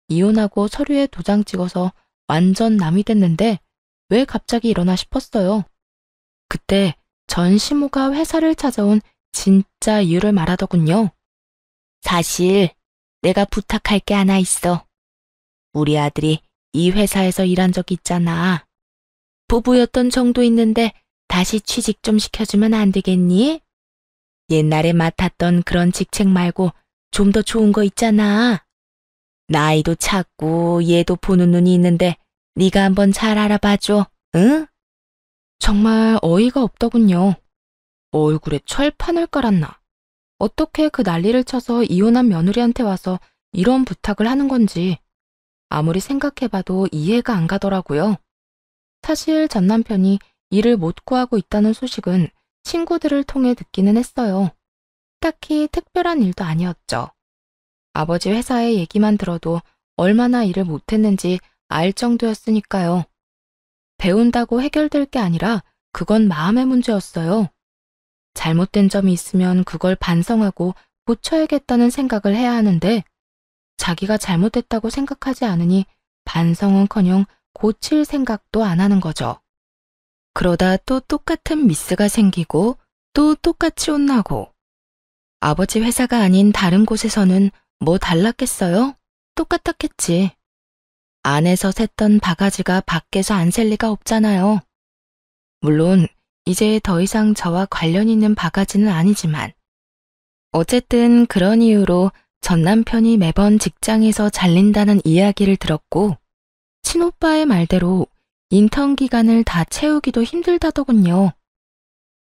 이혼하고 서류에 도장 찍어서 완전 남이 됐는데 왜 갑자기 이러나 싶었어요. 그때 전 시모가 회사를 찾아온 진짜 이유를 말하더군요. 사실 내가 부탁할 게 하나 있어. 우리 아들이 이 회사에서 일한 적 있잖아. 부부였던 정도 있는데 다시 취직 좀 시켜주면 안 되겠니? 옛날에 맡았던 그런 직책 말고 좀 더 좋은 거 있잖아. 나이도 작고 얘도 보는 눈이 있는데 네가 한번 잘 알아봐줘, 응? 정말 어이가 없더군요. 얼굴에 철판을 깔았나. 어떻게 그 난리를 쳐서 이혼한 며느리한테 와서 이런 부탁을 하는 건지 아무리 생각해봐도 이해가 안 가더라고요. 사실 전 남편이 일을 못 구하고 있다는 소식은 친구들을 통해 듣기는 했어요. 딱히 특별한 일도 아니었죠. 아버지 회사의 얘기만 들어도 얼마나 일을 못했는지 알 정도였으니까요. 배운다고 해결될 게 아니라 그건 마음의 문제였어요. 잘못된 점이 있으면 그걸 반성하고 고쳐야겠다는 생각을 해야 하는데 자기가 잘못됐다고 생각하지 않으니 반성은커녕 고칠 생각도 안 하는 거죠. 그러다 또 똑같은 미스가 생기고 또 똑같이 혼나고 아버지 회사가 아닌 다른 곳에서는 뭐 달랐겠어요? 똑같았겠지. 안에서 샜던 바가지가 밖에서 안 셀 리가 없잖아요. 물론 이제 더 이상 저와 관련 있는 바가지는 아니지만 어쨌든 그런 이유로 전 남편이 매번 직장에서 잘린다는 이야기를 들었고 친오빠의 말대로 인턴 기간을 다 채우기도 힘들다더군요.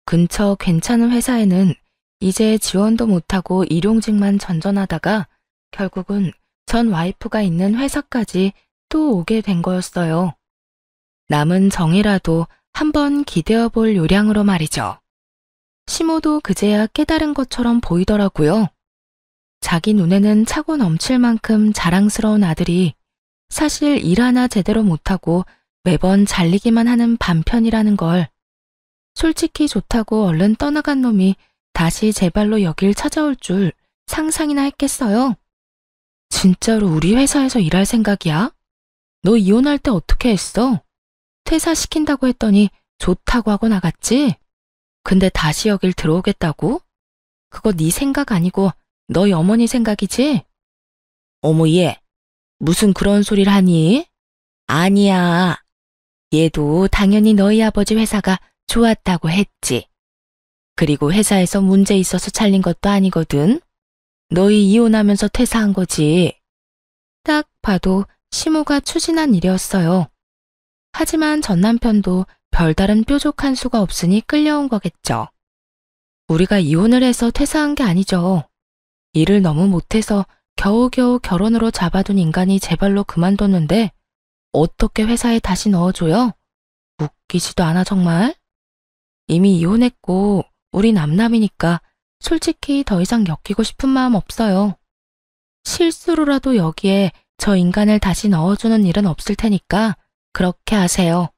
근처 괜찮은 회사에는 이제 지원도 못하고 일용직만 전전하다가 결국은 전 와이프가 있는 회사까지 또 오게 된 거였어요. 남은 정이라도 한번 기대어 볼 요량으로 말이죠. 시모도 그제야 깨달은 것처럼 보이더라고요. 자기 눈에는 차고 넘칠 만큼 자랑스러운 아들이 사실 일 하나 제대로 못하고 매번 잘리기만 하는 반편이라는 걸. 솔직히 좋다고 얼른 떠나간 놈이 다시 제 발로 여길 찾아올 줄 상상이나 했겠어요? 진짜로 우리 회사에서 일할 생각이야? 너 이혼할 때 어떻게 했어? 퇴사시킨다고 했더니 좋다고 하고 나갔지? 근데 다시 여길 들어오겠다고? 그거 네 생각 아니고 너희 어머니 생각이지? 어머 얘, 무슨 그런 소리를 하니? 아니야. 얘도 당연히 너희 아버지 회사가 좋았다고 했지. 그리고 회사에서 문제 있어서 잘린 것도 아니거든. 너희 이혼하면서 퇴사한 거지. 딱 봐도 시모가 추진한 일이었어요. 하지만 전 남편도 별다른 뾰족한 수가 없으니 끌려온 거겠죠. 우리가 이혼을 해서 퇴사한 게 아니죠. 일을 너무 못해서 겨우겨우 결혼으로 잡아둔 인간이 제 발로 그만뒀는데 어떻게 회사에 다시 넣어줘요? 웃기지도 않아 정말? 이미 이혼했고 우리 남남이니까 솔직히 더 이상 엮이고 싶은 마음 없어요. 실수로라도 여기에 저 인간을 다시 넣어주는 일은 없을 테니까 그렇게 하세요.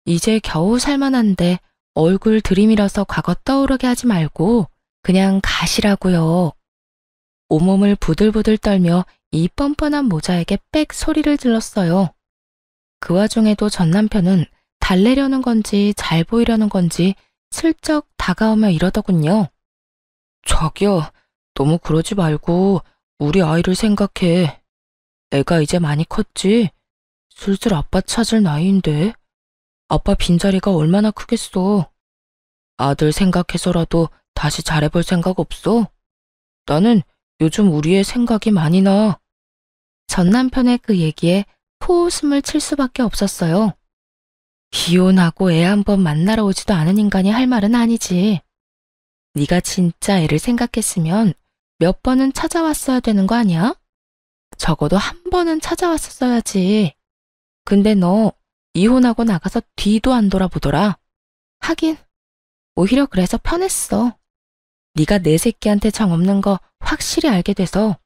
이제 겨우 살만한데 얼굴 들이밀어서 과거 떠오르게 하지 말고 그냥 가시라고요. 온몸을 부들부들 떨며 이 뻔뻔한 모자에게 빽 소리를 질렀어요. 그 와중에도 전 남편은 달래려는 건지 잘 보이려는 건지 슬쩍 다가오며 이러더군요. 자기야, 너무 그러지 말고 우리 아이를 생각해. 애가 이제 많이 컸지? 슬슬 아빠 찾을 나이인데. 아빠 빈자리가 얼마나 크겠어. 아들 생각해서라도 다시 잘해볼 생각 없어? 나는 요즘 우리의 생각이 많이 나. 전 남편의 그 얘기에 포웃음을 칠 수밖에 없었어요. 이혼하고 애 한 번 만나러 오지도 않은 인간이 할 말은 아니지. 네가 진짜 애를 생각했으면 몇 번은 찾아왔어야 되는 거 아니야? 적어도 한 번은 찾아왔었어야지. 근데 너 이혼하고 나가서 뒤도 안 돌아보더라. 하긴 오히려 그래서 편했어. 네가 내 새끼한테 정 없는 거 확실히 알게 돼서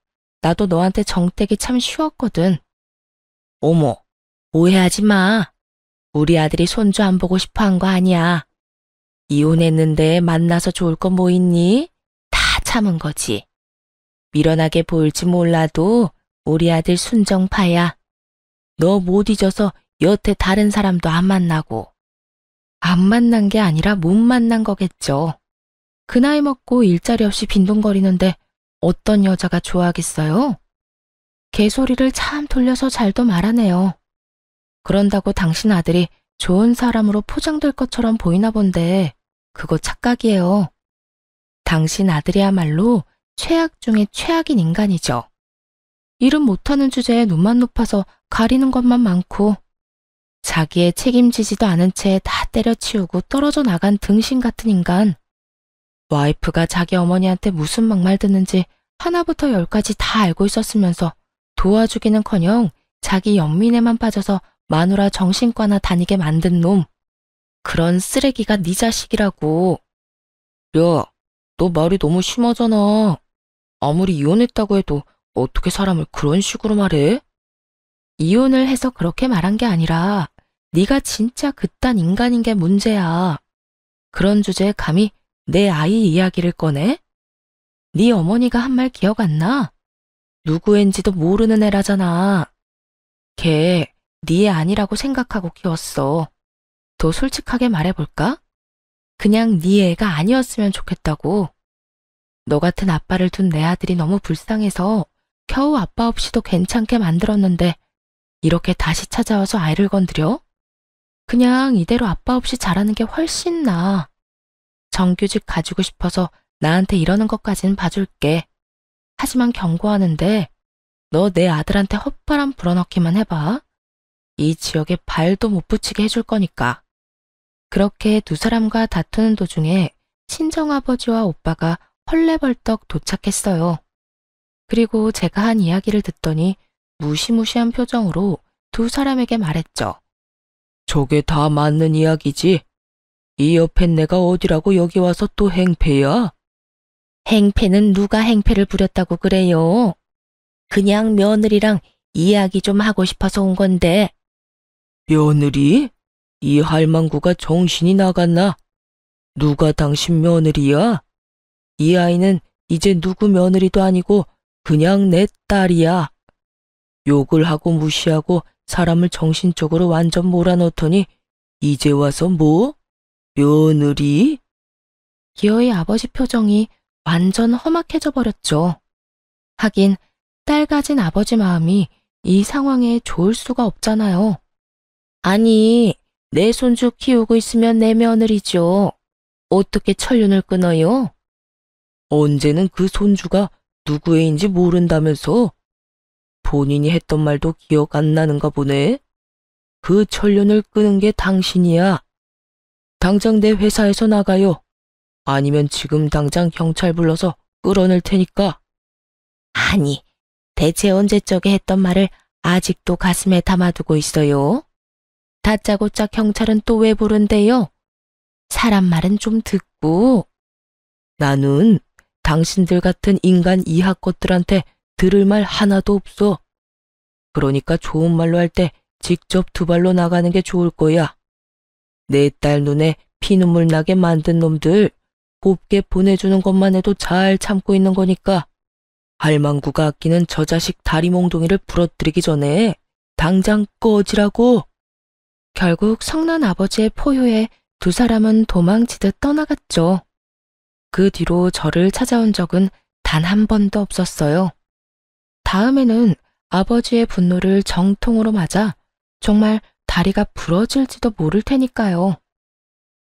나도 너한테 정 떼기 참 쉬웠거든. 어머, 오해하지 마. 우리 아들이 손주 안 보고 싶어 한 거 아니야. 이혼했는데 만나서 좋을 거 뭐 있니? 다 참은 거지. 미련하게 보일지 몰라도 우리 아들 순정파야. 너 못 잊어서 여태 다른 사람도 안 만나고. 안 만난 게 아니라 못 만난 거겠죠. 그 나이 먹고 일자리 없이 빈둥거리는데 어떤 여자가 좋아하겠어요? 개소리를 참 돌려서 잘도 말하네요. 그런다고 당신 아들이 좋은 사람으로 포장될 것처럼 보이나 본데 그거 착각이에요. 당신 아들이야말로 최악 중에 최악인 인간이죠. 일은 못하는 주제에 눈만 높아서 가리는 것만 많고 자기의 책임지지도 않은 채 다 때려치우고 떨어져 나간 등신 같은 인간. 와이프가 자기 어머니한테 무슨 막말 듣는지 하나부터 열까지 다 알고 있었으면서 도와주기는커녕 자기 연민에만 빠져서 마누라 정신과나 다니게 만든 놈. 그런 쓰레기가 네 자식이라고. 야, 너 말이 너무 심하잖아. 아무리 이혼했다고 해도 어떻게 사람을 그런 식으로 말해? 이혼을 해서 그렇게 말한 게 아니라 네가 진짜 그딴 인간인 게 문제야. 그런 주제에 감히 내 아이 이야기를 꺼내? 네 어머니가 한 말 기억 안 나? 누구인지도 모르는 애라잖아. 걔 네 아니라고 생각하고 키웠어. 더 솔직하게 말해볼까? 그냥 네 애가 아니었으면 좋겠다고. 너 같은 아빠를 둔 내 아들이 너무 불쌍해서 겨우 아빠 없이도 괜찮게 만들었는데 이렇게 다시 찾아와서 아이를 건드려? 그냥 이대로 아빠 없이 자라는 게 훨씬 나아. 정규직 가지고 싶어서 나한테 이러는 것까진 봐줄게. 하지만 경고하는데 너 내 아들한테 헛바람 불어넣기만 해봐. 이 지역에 발도 못 붙이게 해줄 거니까. 그렇게 두 사람과 다투는 도중에 친정아버지와 오빠가 헐레벌떡 도착했어요. 그리고 제가 한 이야기를 듣더니 무시무시한 표정으로 두 사람에게 말했죠. 저게 다 맞는 이야기지? 이 옆엔 내가 어디라고 여기 와서 또 행패야? 행패는 누가 행패를 부렸다고 그래요? 그냥 며느리랑 이야기 좀 하고 싶어서 온 건데. 며느리? 이 할망구가 정신이 나갔나? 누가 당신 며느리야? 이 아이는 이제 누구 며느리도 아니고 그냥 내 딸이야. 욕을 하고 무시하고 사람을 정신적으로 완전 몰아넣더니 이제 와서 뭐? 며느리? 기어이 아버지 표정이 완전 험악해져 버렸죠. 하긴 딸 가진 아버지 마음이 이 상황에 좋을 수가 없잖아요. 아니, 내 손주 키우고 있으면 내 며느리죠. 어떻게 천륜을 끊어요? 언제는 그 손주가 누구 애인지 모른다면서? 본인이 했던 말도 기억 안 나는가 보네. 그 천륜을 끄는 게 당신이야. 당장 내 회사에서 나가요. 아니면 지금 당장 경찰 불러서 끌어낼 테니까. 아니, 대체 언제적에 했던 말을 아직도 가슴에 담아두고 있어요? 다짜고짜 경찰은 또 왜 부른대요? 사람 말은 좀 듣고. 나는 당신들 같은 인간 이하 것들한테 들을 말 하나도 없어. 그러니까 좋은 말로 할 때 직접 두 발로 나가는 게 좋을 거야. 내 딸 눈에 피눈물 나게 만든 놈들 곱게 보내주는 것만 해도 잘 참고 있는 거니까 할망구가 아끼는 저 자식 다리 몽둥이를 부러뜨리기 전에 당장 꺼지라고. 결국 성난 아버지의 포효에 두 사람은 도망치듯 떠나갔죠. 그 뒤로 저를 찾아온 적은 단 한 번도 없었어요. 다음에는 아버지의 분노를 정통으로 맞아 정말 다리가 부러질지도 모를 테니까요.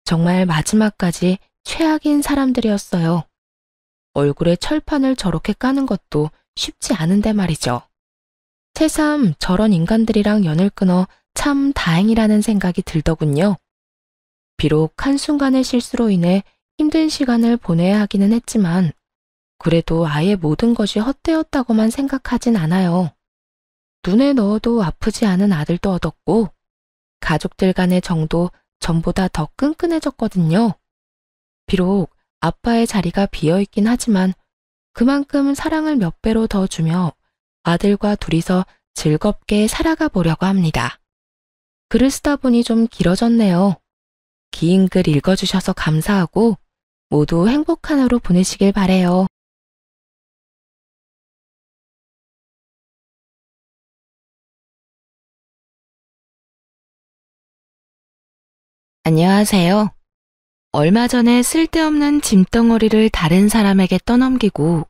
정말 마지막까지 최악인 사람들이었어요. 얼굴에 철판을 저렇게 까는 것도 쉽지 않은데 말이죠. 새삼 저런 인간들이랑 연을 끊어 참 다행이라는 생각이 들더군요. 비록 한순간의 실수로 인해 힘든 시간을 보내야 하기는 했지만 그래도 아예 모든 것이 헛되었다고만 생각하진 않아요. 눈에 넣어도 아프지 않은 아들도 얻었고 가족들 간의 정도 전보다 더 끈끈해졌거든요. 비록 아빠의 자리가 비어있긴 하지만 그만큼 사랑을 몇 배로 더 주며 아들과 둘이서 즐겁게 살아가 보려고 합니다. 글을 쓰다 보니 좀 길어졌네요. 긴 글 읽어주셔서 감사하고 모두 행복한 하루 보내시길 바래요. 안녕하세요. 얼마 전에 쓸데없는 짐덩어리를 다른 사람에게 떠넘기고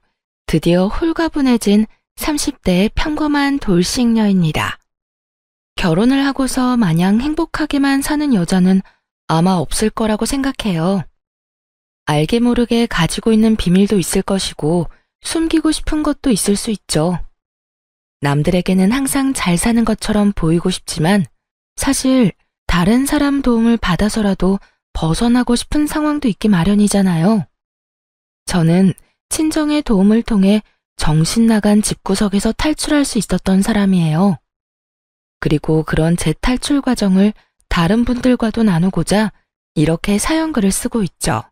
드디어 홀가분해진 30대의 평범한 돌싱녀입니다. 결혼을 하고서 마냥 행복하게만 사는 여자는 아마 없을 거라고 생각해요. 알게 모르게 가지고 있는 비밀도 있을 것이고 숨기고 싶은 것도 있을 수 있죠. 남들에게는 항상 잘 사는 것처럼 보이고 싶지만 사실 다른 사람 도움을 받아서라도 벗어나고 싶은 상황도 있기 마련이잖아요. 저는 친정의 도움을 통해 정신 나간 집구석에서 탈출할 수 있었던 사람이에요. 그리고 그런 제 탈출 과정을 다른 분들과도 나누고자 이렇게 사연글을 쓰고 있죠.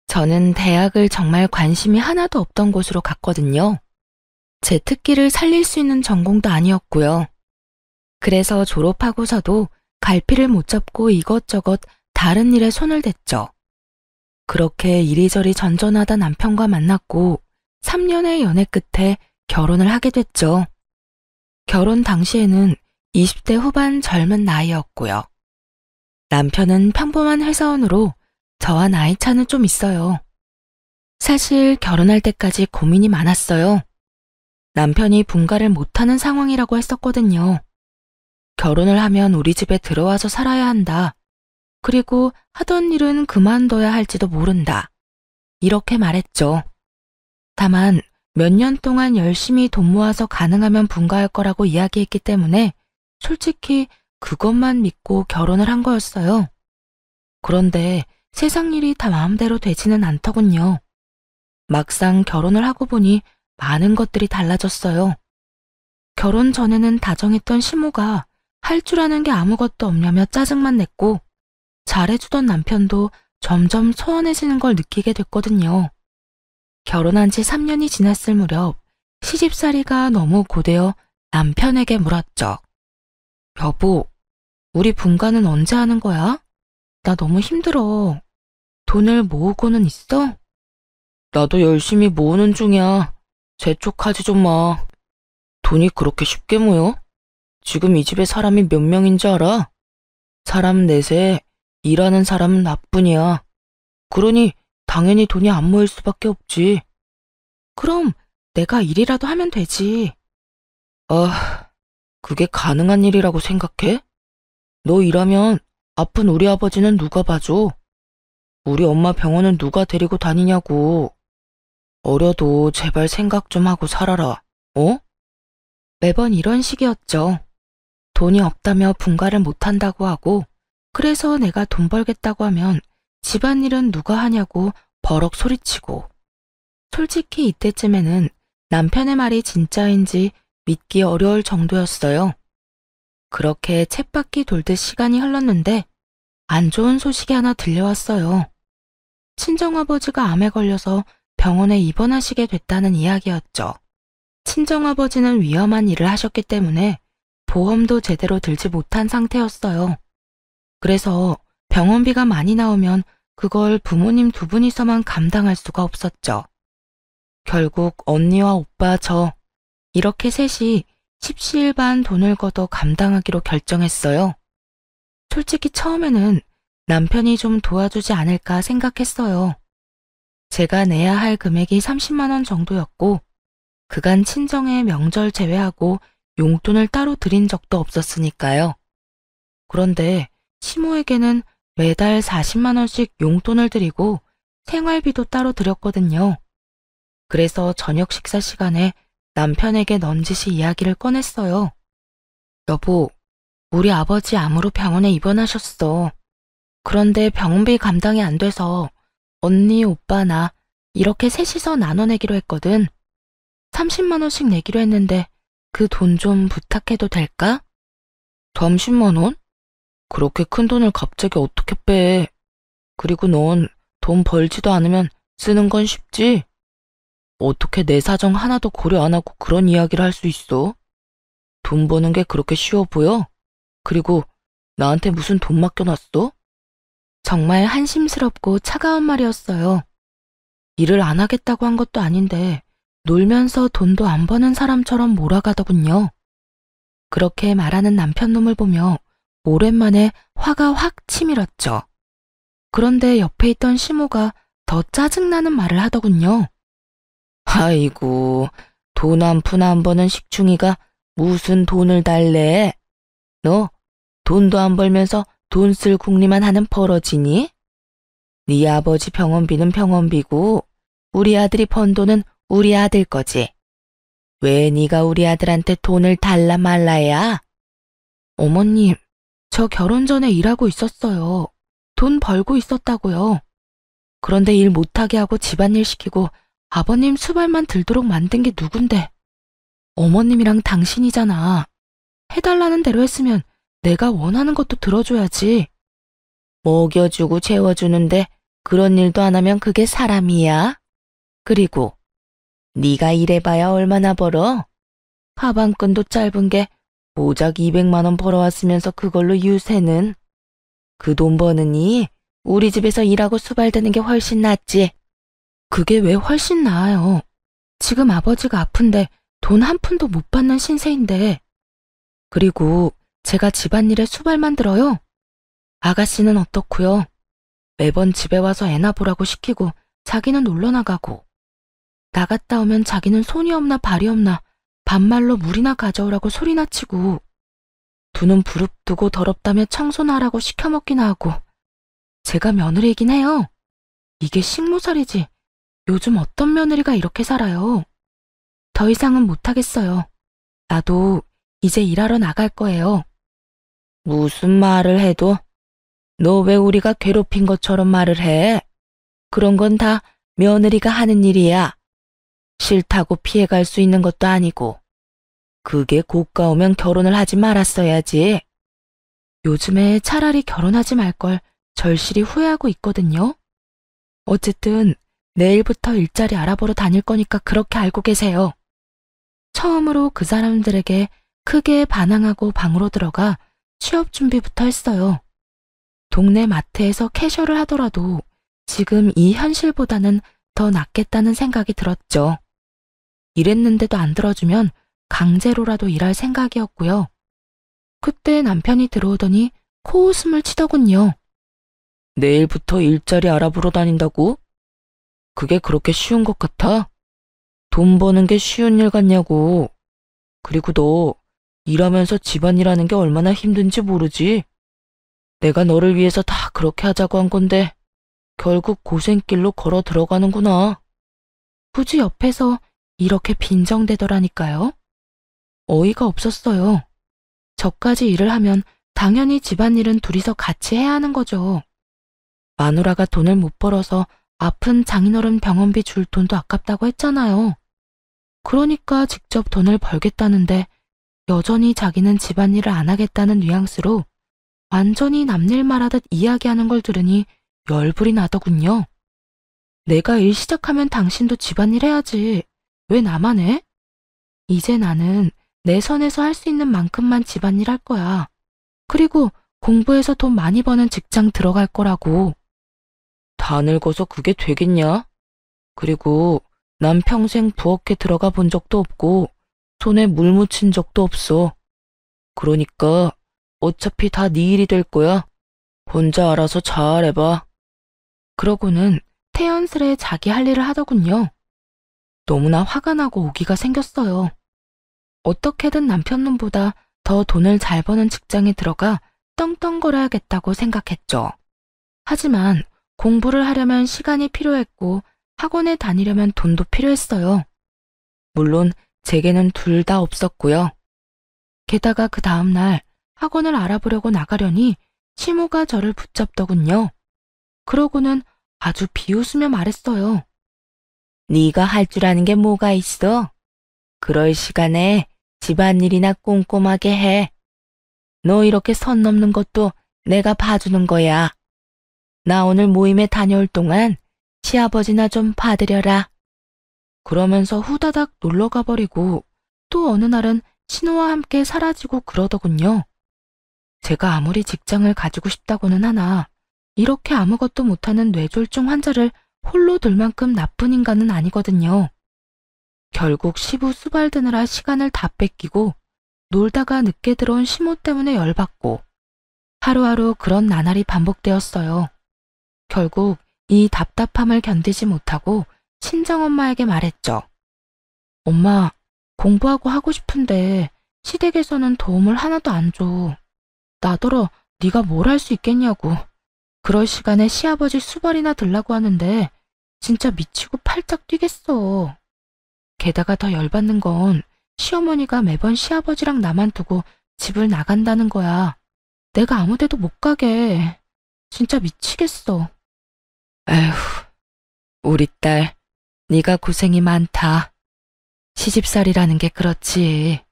저는 대학을 정말 관심이 하나도 없던 곳으로 갔거든요. 제 특기를 살릴 수 있는 전공도 아니었고요. 그래서 졸업하고서도 갈피를 못 잡고 이것저것 다른 일에 손을 댔죠. 그렇게 이리저리 전전하다 남편과 만났고 3년의 연애 끝에 결혼을 하게 됐죠. 결혼 당시에는 20대 후반 젊은 나이였고요. 남편은 평범한 회사원으로 저와 나이 차는 좀 있어요. 사실 결혼할 때까지 고민이 많았어요. 남편이 분가를 못하는 상황이라고 했었거든요. 결혼을 하면 우리 집에 들어와서 살아야 한다. 그리고 하던 일은 그만둬야 할지도 모른다. 이렇게 말했죠. 다만 몇 년 동안 열심히 돈 모아서 가능하면 분가할 거라고 이야기했기 때문에 솔직히 그것만 믿고 결혼을 한 거였어요. 그런데 세상 일이 다 마음대로 되지는 않더군요. 막상 결혼을 하고 보니 많은 것들이 달라졌어요. 결혼 전에는 다정했던 시모가 할 줄 아는 게 아무것도 없냐며 짜증만 냈고 잘해주던 남편도 점점 소원해지는 걸 느끼게 됐거든요. 결혼한 지 3년이 지났을 무렵 시집살이가 너무 고되어 남편에게 물었죠. 여보, 우리 분가는 언제 하는 거야? 나 너무 힘들어. 돈을 모으고는 있어? 나도 열심히 모으는 중이야. 재촉하지 좀 마. 돈이 그렇게 쉽게 모여? 지금 이 집에 사람이 몇 명인지 알아? 사람 넷에 일하는 사람은 나뿐이야. 그러니 당연히 돈이 안 모일 수밖에 없지. 그럼 내가 일이라도 하면 되지. 그게 가능한 일이라고 생각해? 너 일하면 아픈 우리 아버지는 누가 봐줘? 우리 엄마 병원은 누가 데리고 다니냐고. 어려도 제발 생각 좀 하고 살아라. 어? 매번 이런 식이었죠. 돈이 없다며 분가를 못한다고 하고, 그래서 내가 돈 벌겠다고 하면 집안일은 누가 하냐고 버럭 소리치고. 솔직히 이때쯤에는 남편의 말이 진짜인지 믿기 어려울 정도였어요. 그렇게 쳇바퀴 돌듯 시간이 흘렀는데 안 좋은 소식이 하나 들려왔어요. 친정아버지가 암에 걸려서 병원에 입원하시게 됐다는 이야기였죠. 친정아버지는 위험한 일을 하셨기 때문에 보험도 제대로 들지 못한 상태였어요. 그래서 병원비가 많이 나오면 그걸 부모님 두 분이서만 감당할 수가 없었죠. 결국 언니와 오빠 저 이렇게 셋이 십시일반 돈을 걷어 감당하기로 결정했어요. 솔직히 처음에는 남편이 좀 도와주지 않을까 생각했어요. 제가 내야 할 금액이 30만 원 정도였고 그간 친정의 명절 제외하고 용돈을 따로 드린 적도 없었으니까요. 그런데 시모에게는 매달 40만 원씩 용돈을 드리고 생활비도 따로 드렸거든요. 그래서 저녁 식사 시간에 남편에게 넌지시 이야기를 꺼냈어요. 여보, 우리 아버지 암으로 병원에 입원하셨어. 그런데 병원비 감당이 안 돼서 언니, 오빠, 나 이렇게 셋이서 나눠내기로 했거든. 30만 원씩 내기로 했는데 그 돈 좀 부탁해도 될까? 30만 원? 그렇게 큰 돈을 갑자기 어떻게 빼? 그리고 넌 돈 벌지도 않으면 쓰는 건 쉽지? 어떻게 내 사정 하나도 고려 안 하고 그런 이야기를 할 수 있어? 돈 버는 게 그렇게 쉬워 보여? 그리고 나한테 무슨 돈 맡겨놨어? 정말 한심스럽고 차가운 말이었어요. 일을 안 하겠다고 한 것도 아닌데 놀면서 돈도 안 버는 사람처럼 몰아가더군요. 그렇게 말하는 남편 놈을 보며 오랜만에 화가 확 치밀었죠. 그런데 옆에 있던 시모가 더 짜증나는 말을 하더군요. 아이고, 돈 한 푼 안 버는 식충이가 무슨 돈을 달래? 너 돈도 안 벌면서 돈 쓸 궁리만 하는 버러지니? 네 아버지 병원비는 병원비고 우리 아들이 번 돈은 우리 아들 거지. 왜 네가 우리 아들한테 돈을 달라 말라야? 어머님, 저 결혼 전에 일하고 있었어요. 돈 벌고 있었다고요. 그런데 일 못하게 하고 집안일 시키고 아버님 수발만 들도록 만든 게 누군데? 어머님이랑 당신이잖아. 해달라는 대로 했으면 내가 원하는 것도 들어줘야지. 먹여주고 재워주는데 그런 일도 안 하면 그게 사람이야? 그리고 네가 일해봐야 얼마나 벌어? 하반끈도 짧은 게 모작 200만 원 벌어왔으면서 그걸로 유세는? 그 돈 버느니 우리 집에서 일하고 수발대는 게 훨씬 낫지. 그게 왜 훨씬 나아요. 지금 아버지가 아픈데 돈 한 푼도 못 받는 신세인데. 그리고 제가 집안일에 수발만 들어요? 아가씨는 어떻고요? 매번 집에 와서 애나 보라고 시키고 자기는 놀러 나가고 나갔다 오면 자기는 손이 없나 발이 없나 반말로 물이나 가져오라고 소리나 치고 두 눈 부릅뜨고 더럽다며 청소나 하라고 시켜먹기나 하고 제가 며느리이긴 해요. 이게 식모살이지 요즘 어떤 며느리가 이렇게 살아요. 더 이상은 못하겠어요. 나도 이제 일하러 나갈 거예요. 무슨 말을 해도 너 왜 우리가 괴롭힌 것처럼 말을 해? 그런 건 다 며느리가 하는 일이야. 싫다고 피해갈 수 있는 것도 아니고. 그게 고가오면 결혼을 하지 말았어야지. 요즘에 차라리 결혼하지 말 걸 절실히 후회하고 있거든요. 어쨌든 내일부터 일자리 알아보러 다닐 거니까 그렇게 알고 계세요. 처음으로 그 사람들에게 크게 반항하고 방으로 들어가 취업 준비부터 했어요. 동네 마트에서 캐셔를 하더라도 지금 이 현실보다는 더 낫겠다는 생각이 들었죠. 일했는데도 안 들어주면 강제로라도 일할 생각이었고요. 그때 남편이 들어오더니 코웃음을 치더군요. 내일부터 일자리 알아보러 다닌다고? 그게 그렇게 쉬운 것 같아? 돈 버는 게 쉬운 일 같냐고. 그리고 너 일하면서 집안일하는 게 얼마나 힘든지 모르지? 내가 너를 위해서 다 그렇게 하자고 한 건데 결국 고생길로 걸어 들어가는구나. 굳이 옆에서 이렇게 빈정대더라니까요. 어이가 없었어요. 저까지 일을 하면 당연히 집안일은 둘이서 같이 해야 하는 거죠. 마누라가 돈을 못 벌어서 아픈 장인어른 병원비 줄 돈도 아깝다고 했잖아요. 그러니까 직접 돈을 벌겠다는데 여전히 자기는 집안일을 안 하겠다는 뉘앙스로 완전히 남일 말하듯 이야기하는 걸 들으니 열불이 나더군요. 내가 일 시작하면 당신도 집안일 해야지. 왜 나만 해? 이제 나는 내 선에서 할 수 있는 만큼만 집안일 할 거야. 그리고 공부해서 돈 많이 버는 직장 들어갈 거라고. 다 늙어서 그게 되겠냐? 그리고 난 평생 부엌에 들어가 본 적도 없고 손에 물 묻힌 적도 없어. 그러니까 어차피 다 네 일이 될 거야. 혼자 알아서 잘해봐. 그러고는 태연스레 자기 할 일을 하더군요. 너무나 화가 나고 오기가 생겼어요. 어떻게든 남편 놈보다 더 돈을 잘 버는 직장에 들어가 떵떵거려야겠다고 생각했죠. 하지만 공부를 하려면 시간이 필요했고 학원에 다니려면 돈도 필요했어요. 물론 제게는 둘 다 없었고요. 게다가 그 다음날 학원을 알아보려고 나가려니 시모가 저를 붙잡더군요. 그러고는 아주 비웃으며 말했어요. 네가 할 줄 아는 게 뭐가 있어? 그럴 시간에 집안일이나 꼼꼼하게 해. 너 이렇게 선 넘는 것도 내가 봐주는 거야. 나 오늘 모임에 다녀올 동안 시아버지나 좀 봐드려라. 그러면서 후다닥 놀러 가버리고 또 어느 날은 신호와 함께 사라지고 그러더군요. 제가 아무리 직장을 가지고 싶다고는 하나 이렇게 아무것도 못하는 뇌졸중 환자를 홀로 둘 만큼 나쁜 인간은 아니거든요. 결국 시부 수발드느라 시간을 다 뺏기고 놀다가 늦게 들어온 시모 때문에 열받고 하루하루 그런 나날이 반복되었어요. 결국 이 답답함을 견디지 못하고 친정엄마에게 말했죠. 엄마, 공부하고 하고 싶은데 시댁에서는 도움을 하나도 안 줘. 나더러 네가 뭘 할 수 있겠냐고. 그럴 시간에 시아버지 수발이나 들라고 하는데 진짜 미치고 팔짝 뛰겠어. 게다가 더 열받는 건 시어머니가 매번 시아버지랑 나만 두고 집을 나간다는 거야. 내가 아무 데도 못 가게. 진짜 미치겠어. 에휴, 우리 딸, 네가 고생이 많다. 시집살이라는 게 그렇지.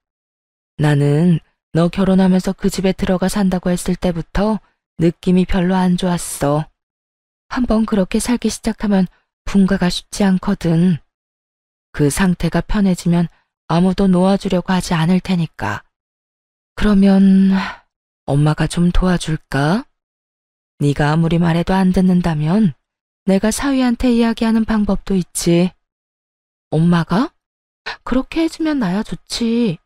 나는 너 결혼하면서 그 집에 들어가 산다고 했을 때부터 느낌이 별로 안 좋았어. 한번 그렇게 살기 시작하면 분가가 쉽지 않거든. 그 상태가 편해지면 아무도 놓아주려고 하지 않을 테니까. 그러면 엄마가 좀 도와줄까? 네가 아무리 말해도 안 듣는다면 내가 사위한테 이야기하는 방법도 있지. 엄마가? 그렇게 해주면 나야 좋지.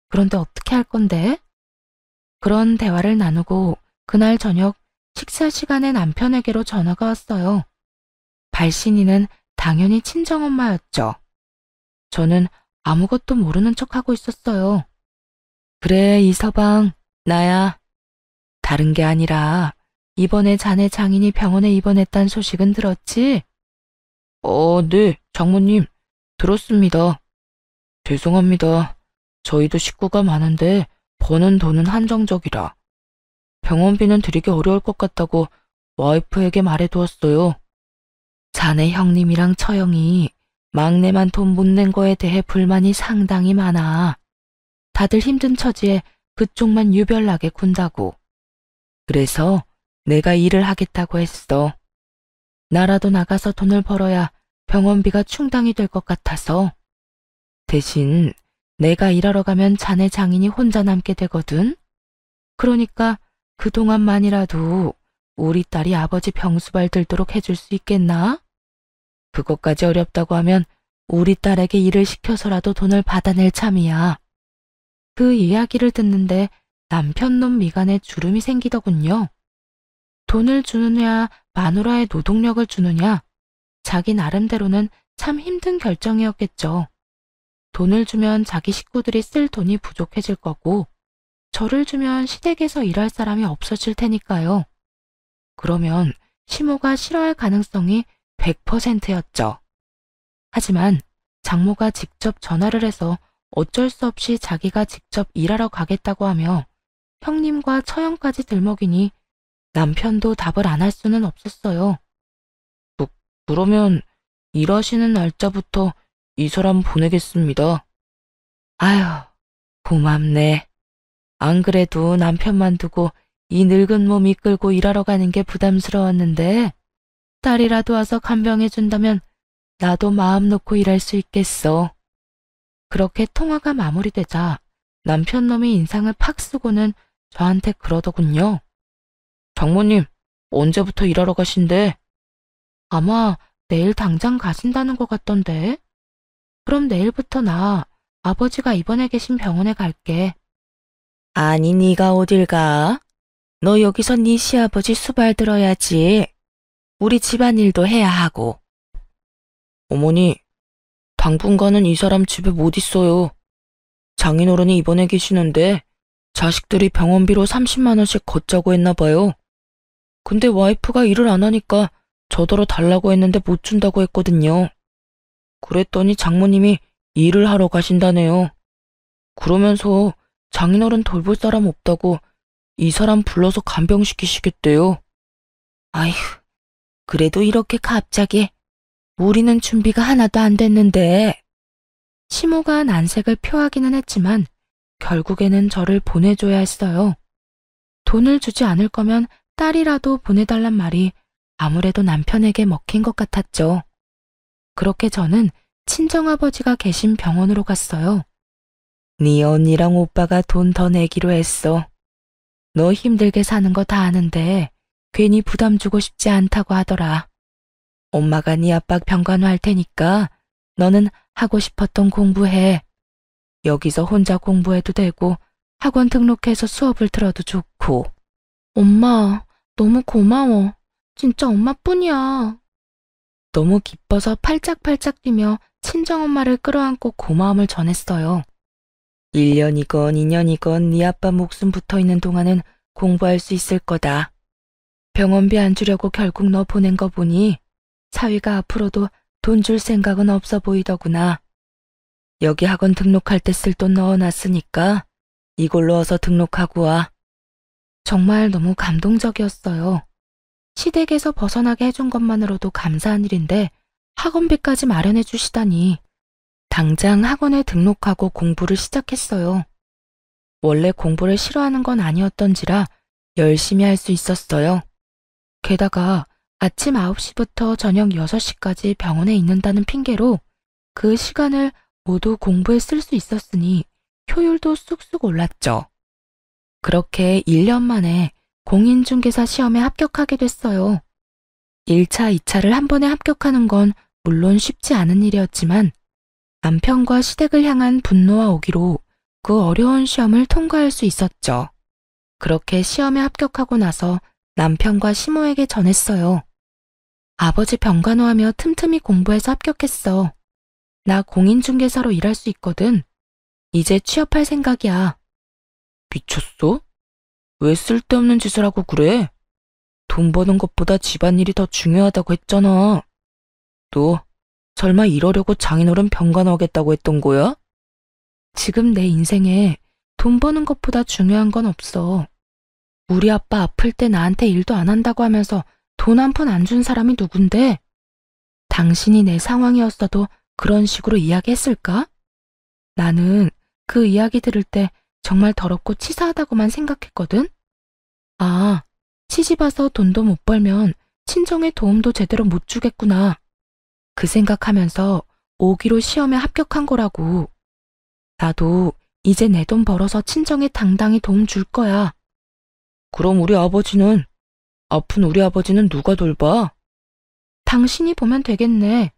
그런데 어떻게 할 건데? 그런 대화를 나누고 그날 저녁 식사 시간에 남편에게로 전화가 왔어요. 발신이는 당연히 친정엄마였죠. 저는 아무것도 모르는 척하고 있었어요. 그래, 이서방, 나야. 다른 게 아니라 이번에 자네 장인이 병원에 입원했단 소식은 들었지? 네, 장모님. 들었습니다. 죄송합니다. 저희도 식구가 많은데 버는 돈은 한정적이라. 병원비는 드리기 어려울 것 같다고 와이프에게 말해두었어요. 자네 형님이랑 처형이 막내만 돈 못 낸 거에 대해 불만이 상당히 많아. 다들 힘든 처지에 그쪽만 유별나게 군다고. 그래서 내가 일을 하겠다고 했어. 나라도 나가서 돈을 벌어야 병원비가 충당이 될 것 같아서. 대신 내가 일하러 가면 자네 장인이 혼자 남게 되거든. 그러니까 그동안만이라도 우리 딸이 아버지 병수발 들도록 해줄 수 있겠나? 그것까지 어렵다고 하면 우리 딸에게 일을 시켜서라도 돈을 받아낼 참이야. 그 이야기를 듣는데 남편놈 미간에 주름이 생기더군요. 돈을 주느냐 마누라의 노동력을 주느냐 자기 나름대로는 참 힘든 결정이었겠죠. 돈을 주면 자기 식구들이 쓸 돈이 부족해질 거고 저를 주면 시댁에서 일할 사람이 없어질 테니까요. 그러면 시모가 싫어할 가능성이 100%였죠. 하지만 장모가 직접 전화를 해서 어쩔 수 없이 자기가 직접 일하러 가겠다고 하며 형님과 처형까지 들먹이니 남편도 답을 안 할 수는 없었어요. 그러면 일하시는 날짜부터 이 사람 보내겠습니다. 아휴, 고맙네. 안 그래도 남편만 두고 이 늙은 몸 이끌고 일하러 가는 게 부담스러웠는데 딸이라도 와서 간병해준다면 나도 마음 놓고 일할 수 있겠어. 그렇게 통화가 마무리되자 남편 놈이 인상을 팍 쓰고는 저한테 그러더군요. 장모님, 언제부터 일하러 가신대? 아마 내일 당장 가신다는 것 같던데. 그럼 내일부터 나 아버지가 입원해 계신 병원에 갈게. 아니, 네가 어딜 가? 너 여기서 네 시아버지 수발 들어야지. 우리 집안일도 해야 하고. 어머니, 당분간은 이 사람 집에 못 있어요. 장인어른이 입원해 계시는데 자식들이 병원비로 30만 원씩 걷자고 했나 봐요. 근데 와이프가 일을 안 하니까 저더러 달라고 했는데 못 준다고 했거든요. 그랬더니 장모님이 일을 하러 가신다네요. 그러면서 장인어른 돌볼 사람 없다고 이 사람 불러서 간병시키시겠대요. 아휴, 그래도 이렇게 갑자기 우리는 준비가 하나도 안 됐는데. 시모가 난색을 표하기는 했지만 결국에는 저를 보내줘야 했어요. 돈을 주지 않을 거면 딸이라도 보내달란 말이 아무래도 남편에게 먹힌 것 같았죠. 그렇게 저는 친정아버지가 계신 병원으로 갔어요. 네 언니랑 오빠가 돈 더 내기로 했어. 너 힘들게 사는 거 다 아는데 괜히 부담 주고 싶지 않다고 하더라. 엄마가 네 압박 병간호할 테니까 너는 하고 싶었던 공부해. 여기서 혼자 공부해도 되고 학원 등록해서 수업을 들어도 좋고. 엄마, 너무 고마워. 진짜 엄마뿐이야. 너무 기뻐서 팔짝팔짝 뛰며 친정엄마를 끌어안고 고마움을 전했어요. 1년이건 2년이건 네 아빠 목숨 붙어있는 동안은 공부할 수 있을 거다. 병원비 안 주려고 결국 너 보낸 거 보니 사위가 앞으로도 돈 줄 생각은 없어 보이더구나. 여기 학원 등록할 때 쓸 돈 넣어놨으니까 이걸로 어서 등록하고 와. 정말 너무 감동적이었어요. 시댁에서 벗어나게 해준 것만으로도 감사한 일인데 학원비까지 마련해 주시다니. 당장 학원에 등록하고 공부를 시작했어요. 원래 공부를 싫어하는 건 아니었던지라 열심히 할 수 있었어요. 게다가 아침 9시부터 저녁 6시까지 병원에 있는다는 핑계로 그 시간을 모두 공부에 쓸 수 있었으니 효율도 쑥쑥 올랐죠. 그렇게 1년 만에 공인중개사 시험에 합격하게 됐어요. 1차, 2차를 한 번에 합격하는 건 물론 쉽지 않은 일이었지만 남편과 시댁을 향한 분노와 오기로 그 어려운 시험을 통과할 수 있었죠. 그렇게 시험에 합격하고 나서 남편과 시모에게 전했어요. 아버지 병간호하며 틈틈이 공부해서 합격했어. 나 공인중개사로 일할 수 있거든. 이제 취업할 생각이야. 미쳤어? 왜 쓸데없는 짓을 하고 그래? 돈 버는 것보다 집안일이 더 중요하다고 했잖아. 너 설마 이러려고 장인어른 병간호하겠다고 했던 거야? 지금 내 인생에 돈 버는 것보다 중요한 건 없어. 우리 아빠 아플 때 나한테 일도 안 한다고 하면서 돈 한 푼 안 준 사람이 누군데? 당신이 내 상황이었어도 그런 식으로 이야기했을까? 나는 그 이야기 들을 때 정말 더럽고 치사하다고만 생각했거든? 아, 시집 와서 돈도 못 벌면 친정에 도움도 제대로 못 주겠구나. 그 생각하면서 오기로 시험에 합격한 거라고. 나도 이제 내 돈 벌어서 친정에 당당히 도움 줄 거야. 그럼 아픈 우리 아버지는 누가 돌봐? 당신이 보면 되겠네.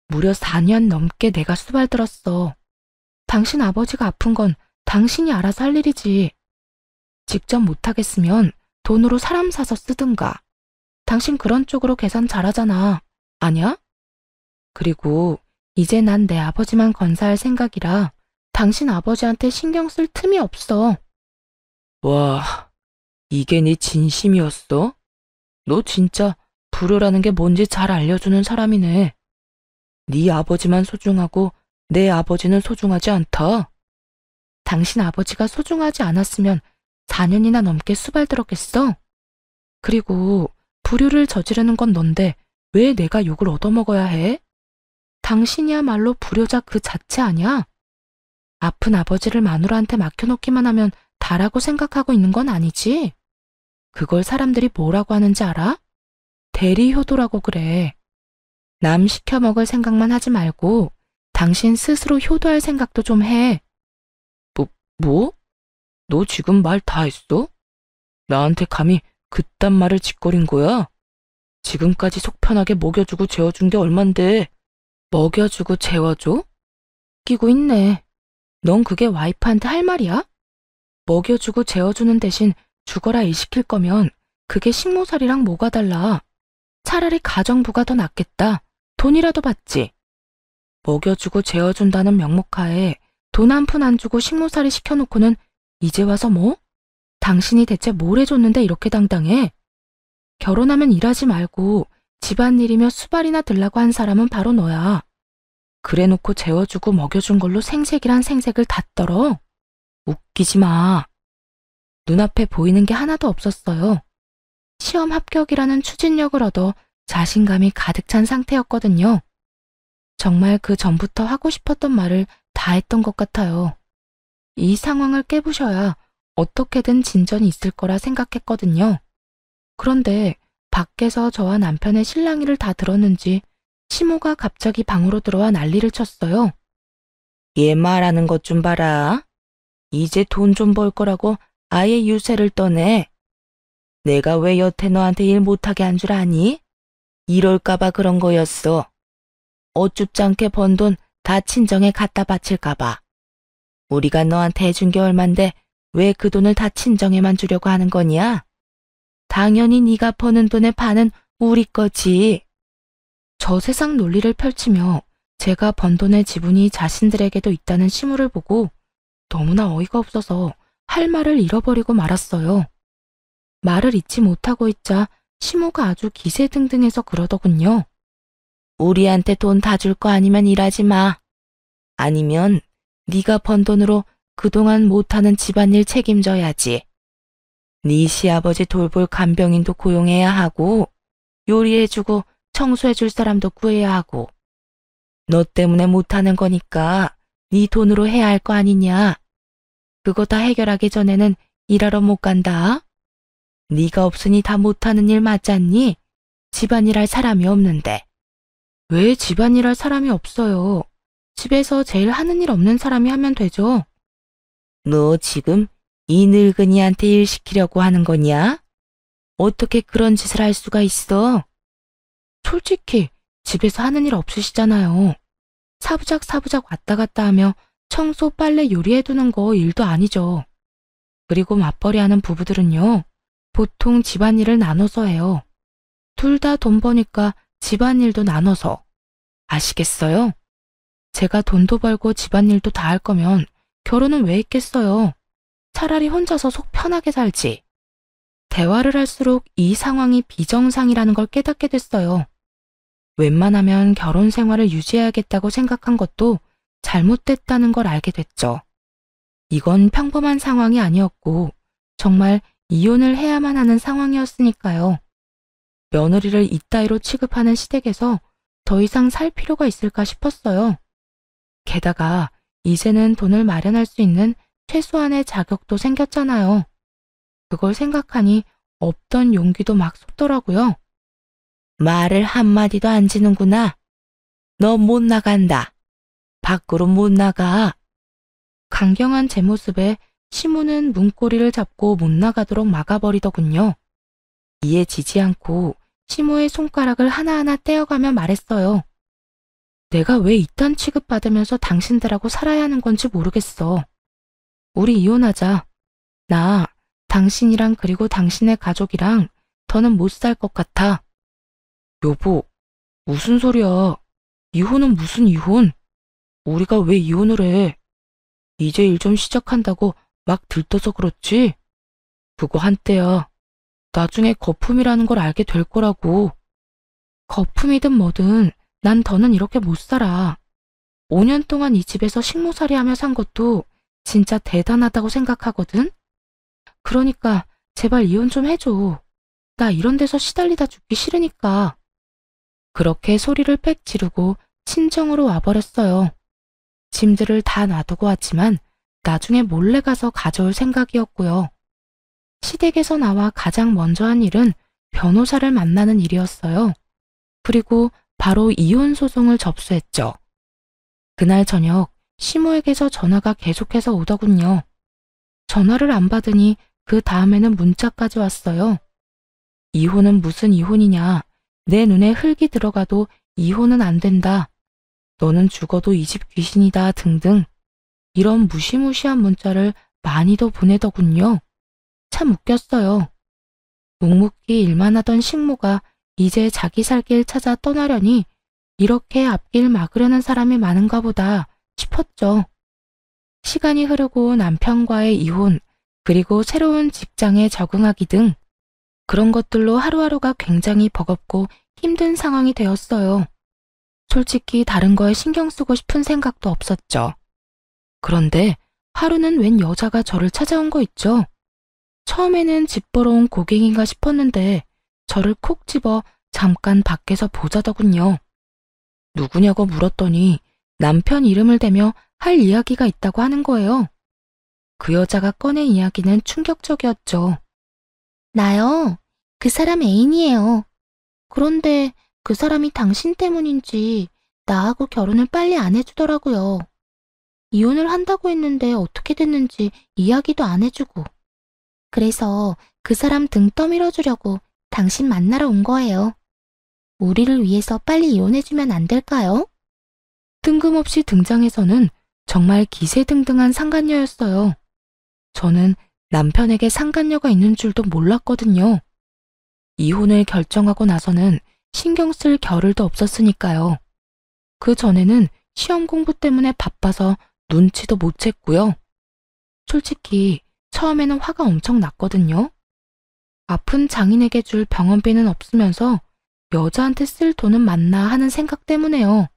무려 4년 넘게 내가 수발들었어. 당신 아버지가 아픈 건 당신이 알아서 할 일이지. 직접 못하겠으면 돈으로 사람 사서 쓰든가. 당신 그런 쪽으로 계산 잘하잖아. 아냐? 그리고 이제 난 내 아버지만 건사할 생각이라 당신 아버지한테 신경 쓸 틈이 없어. 와, 이게 네 진심이었어? 너 진짜 불효라는 게 뭔지 잘 알려주는 사람이네. 네 아버지만 소중하고 내 아버지는 소중하지 않다. 당신 아버지가 소중하지 않았으면 4년이나 넘게 수발들었겠어? 그리고 불효를 저지르는 건 넌데 왜 내가 욕을 얻어먹어야 해? 당신이야말로 불효자 그 자체 아니야? 아픈 아버지를 마누라한테 맡겨놓기만 하면 다라고 생각하고 있는 건 아니지? 그걸 사람들이 뭐라고 하는지 알아? 대리효도라고 그래. 남 시켜먹을 생각만 하지 말고 당신 스스로 효도할 생각도 좀 해. 뭐? 너 지금 말 다 했어? 나한테 감히 그딴 말을 짓거린 거야? 지금까지 속 편하게 먹여주고 재워준 게 얼만데 먹여주고 재워줘? 끼고 있네. 넌 그게 와이프한테 할 말이야? 먹여주고 재워주는 대신 죽어라 일 시킬 거면 그게 식모살이랑 뭐가 달라. 차라리 가정부가 더 낫겠다. 돈이라도 받지. 먹여주고 재워준다는 명목하에 돈 한 푼 안 주고 식모살이 시켜놓고는 이제 와서 뭐? 당신이 대체 뭘 해줬는데 이렇게 당당해? 결혼하면 일하지 말고 집안일이며 수발이나 들라고 한 사람은 바로 너야. 그래놓고 재워주고 먹여준 걸로 생색이란 생색을 다 떨어? 웃기지 마. 눈앞에 보이는 게 하나도 없었어요. 시험 합격이라는 추진력을 얻어 자신감이 가득 찬 상태였거든요. 정말 그 전부터 하고 싶었던 말을 다 했던 것 같아요. 이 상황을 깨부셔야 어떻게든 진전이 있을 거라 생각했거든요. 그런데 밖에서 저와 남편의 실랑이를 다 들었는지 시모가 갑자기 방으로 들어와 난리를 쳤어요. 얘 말하는 것 좀 봐라. 이제 돈 좀 벌 거라고 아예 유세를 떠내. 내가 왜 여태 너한테 일 못하게 한 줄 아니? 이럴까봐 그런 거였어. 어쭙지 않게 번 돈 다 친정에 갖다 바칠까봐. 우리가 너한테 해준 게 얼만데 왜 그 돈을 다 친정에만 주려고 하는 거냐? 당연히 네가 버는 돈의 반은 우리 거지. 저 세상 논리를 펼치며 제가 번 돈의 지분이 자신들에게도 있다는 시무를 보고 너무나 어이가 없어서 할 말을 잃어버리고 말았어요. 말을 잊지 못하고 있자 시모가 아주 기세등등해서 그러더군요. 우리한테 돈 다 줄 거 아니면 일하지 마. 아니면 네가 번 돈으로 그동안 못하는 집안일 책임져야지. 네 시아버지 돌볼 간병인도 고용해야 하고 요리해주고 청소해줄 사람도 구해야 하고 너 때문에 못하는 거니까 네 돈으로 해야 할 거 아니냐. 그거 다 해결하기 전에는 일하러 못 간다. 네가 없으니 다 못하는 일 맞잖니? 집안일 할 사람이 없는데. 왜 집안일 할 사람이 없어요? 집에서 제일 하는 일 없는 사람이 하면 되죠. 너 지금 이 늙은이한테 일 시키려고 하는 거냐? 어떻게 그런 짓을 할 수가 있어? 솔직히 집에서 하는 일 없으시잖아요. 사부작 왔다 갔다 하며 청소, 빨래, 요리해두는 거 일도 아니죠. 그리고 맞벌이하는 부부들은요. 보통 집안일을 나눠서 해요. 둘 다 돈 버니까 집안일도 나눠서. 아시겠어요? 제가 돈도 벌고 집안일도 다 할 거면 결혼은 왜 했겠어요? 차라리 혼자서 속 편하게 살지. 대화를 할수록 이 상황이 비정상이라는 걸 깨닫게 됐어요. 웬만하면 결혼 생활을 유지해야겠다고 생각한 것도 잘못됐다는 걸 알게 됐죠. 이건 평범한 상황이 아니었고 정말 이혼을 해야만 하는 상황이었으니까요. 며느리를 이따위로 취급하는 시댁에서 더 이상 살 필요가 있을까 싶었어요. 게다가 이제는 돈을 마련할 수 있는 최소한의 자격도 생겼잖아요. 그걸 생각하니 없던 용기도 막 솟더라고요. 말을 한마디도 안 지는구나. 너 못 나간다. 밖으로 못 나가. 강경한 제 모습에 시모는 문고리를 잡고 못 나가도록 막아버리더군요. 이에 지지 않고 시모의 손가락을 하나하나 떼어가며 말했어요. 내가 왜 이딴 취급받으면서 당신들하고 살아야 하는 건지 모르겠어. 우리 이혼하자. 나 당신이랑 그리고 당신의 가족이랑 더는 못 살 것 같아. 여보, 무슨 소리야. 이혼은 무슨 이혼? 우리가 왜 이혼을 해? 이제 일 좀 시작한다고 막 들떠서 그렇지? 그거 한때야. 나중에 거품이라는 걸 알게 될 거라고. 거품이든 뭐든 난 더는 이렇게 못 살아. 5년 동안 이 집에서 식모살이 하며 산 것도 진짜 대단하다고 생각하거든? 그러니까 제발 이혼 좀 해줘. 나 이런 데서 시달리다 죽기 싫으니까. 그렇게 소리를 빽 지르고 친정으로 와버렸어요. 짐들을 다 놔두고 왔지만 나중에 몰래 가서 가져올 생각이었고요. 시댁에서 나와 가장 먼저 한 일은 변호사를 만나는 일이었어요. 그리고 바로 이혼 소송을 접수했죠. 그날 저녁 시모에게서 전화가 계속해서 오더군요. 전화를 안 받으니 그 다음에는 문자까지 왔어요. 이혼은 무슨 이혼이냐. 내 눈에 흙이 들어가도 이혼은 안 된다. 너는 죽어도 이 집 귀신이다 등등. 이런 무시무시한 문자를 많이도 보내더군요. 참 웃겼어요. 묵묵히 일만 하던 식모가 이제 자기 살 길 찾아 떠나려니 이렇게 앞길 막으려는 사람이 많은가 보다 싶었죠. 시간이 흐르고 남편과의 이혼, 그리고 새로운 직장에 적응하기 등 그런 것들로 하루하루가 굉장히 버겁고 힘든 상황이 되었어요. 솔직히 다른 거에 신경 쓰고 싶은 생각도 없었죠. 그런데 하루는 웬 여자가 저를 찾아온 거 있죠. 처음에는 집 보러 온 고객인가 싶었는데 저를 콕 집어 잠깐 밖에서 보자더군요. 누구냐고 물었더니 남편 이름을 대며 할 이야기가 있다고 하는 거예요. 그 여자가 꺼낸 이야기는 충격적이었죠. 나요. 그 사람 애인이에요. 그런데 그 사람이 당신 때문인지 나하고 결혼을 빨리 안 해주더라고요. 이혼을 한다고 했는데 어떻게 됐는지 이야기도 안 해주고. 그래서 그 사람 등 떠밀어 주려고 당신 만나러 온 거예요. 우리를 위해서 빨리 이혼해주면 안 될까요? 뜬금없이 등장해서는 정말 기세등등한 상간녀였어요. 저는 남편에게 상간녀가 있는 줄도 몰랐거든요. 이혼을 결정하고 나서는 신경 쓸 겨를도 없었으니까요. 그 전에는 시험 공부 때문에 바빠서 눈치도 못 챘고요. 솔직히 처음에는 화가 엄청 났거든요. 아픈 장인에게 줄 병원비는 없으면서 여자한테 쓸 돈은 많나 하는 생각 때문에요.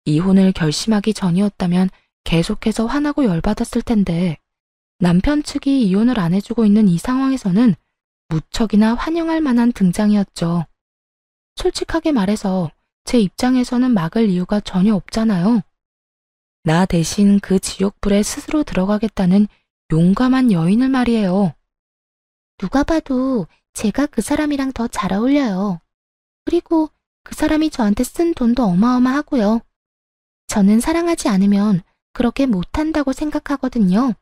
이혼을 결심하기 전이었다면 계속해서 화나고 열받았을 텐데 남편 측이 이혼을 안 해주고 있는 이 상황에서는 무척이나 환영할 만한 등장이었죠. 솔직하게 말해서 제 입장에서는 막을 이유가 전혀 없잖아요. 나 대신 그 지옥불에 스스로 들어가겠다는 용감한 여인을 말이에요. 누가 봐도 제가 그 사람이랑 더 잘 어울려요. 그리고 그 사람이 저한테 쓴 돈도 어마어마하고요. 저는 사랑하지 않으면 그렇게 못한다고 생각하거든요.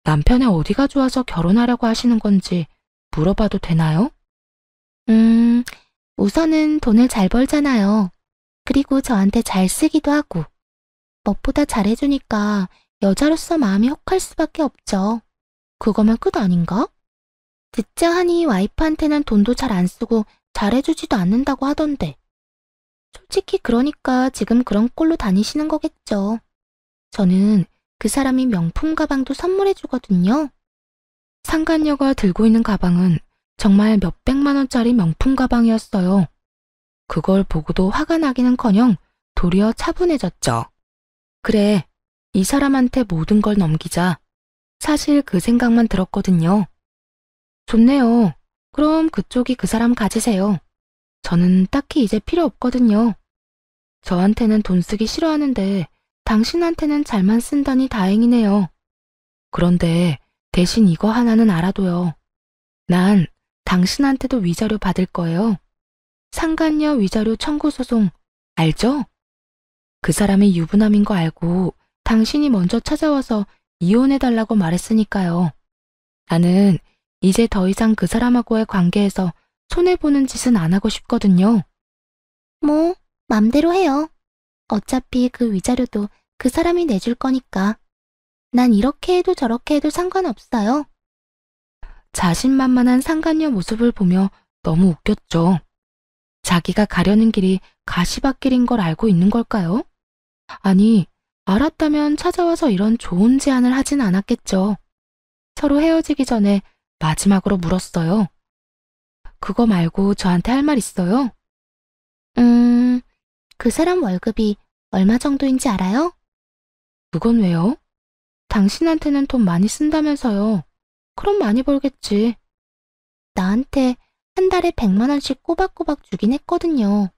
남편의 어디가 좋아서 결혼하려고 하시는 건지 물어봐도 되나요? 우선은 돈을 잘 벌잖아요. 그리고 저한테 잘 쓰기도 하고. 무엇보다 잘해주니까 여자로서 마음이 혹할 수밖에 없죠. 그거면 끝 아닌가? 듣자 하니 와이프한테는 돈도 잘 안 쓰고 잘해주지도 않는다고 하던데. 솔직히 그러니까 지금 그런 꼴로 다니시는 거겠죠. 저는 그 사람이 명품 가방도 선물해주거든요. 상간녀가 들고 있는 가방은 정말 몇백만 원짜리 명품 가방이었어요. 그걸 보고도 화가 나기는커녕 도리어 차분해졌죠. 그래, 이 사람한테 모든 걸 넘기자. 사실 그 생각만 들었거든요. 좋네요. 그럼 그쪽이 그 사람 가지세요. 저는 딱히 이제 필요 없거든요. 저한테는 돈 쓰기 싫어하는데 당신한테는 잘만 쓴다니 다행이네요. 그런데 대신 이거 하나는 알아둬요. 난 당신한테도 위자료 받을 거예요. 상간녀 위자료 청구 소송 알죠? 그 사람이 유부남인 거 알고 당신이 먼저 찾아와서 이혼해달라고 말했으니까요. 나는 이제 더 이상 그 사람하고의 관계에서 손해보는 짓은 안 하고 싶거든요. 뭐, 맘대로 해요. 어차피 그 위자료도 그 사람이 내줄 거니까. 난 이렇게 해도 저렇게 해도 상관없어요. 자신만만한 상간녀 모습을 보며 너무 웃겼죠. 자기가 가려는 길이 가시밭길인 걸 알고 있는 걸까요? 아니, 알았다면 찾아와서 이런 좋은 제안을 하진 않았겠죠. 서로 헤어지기 전에 마지막으로 물었어요. 그거 말고 저한테 할 말 있어요? 그 사람 월급이 얼마 정도인지 알아요? 그건 왜요? 당신한테는 돈 많이 쓴다면서요. 그럼 많이 벌겠지. 나한테 한 달에 100만 원씩 꼬박꼬박 주긴 했거든요.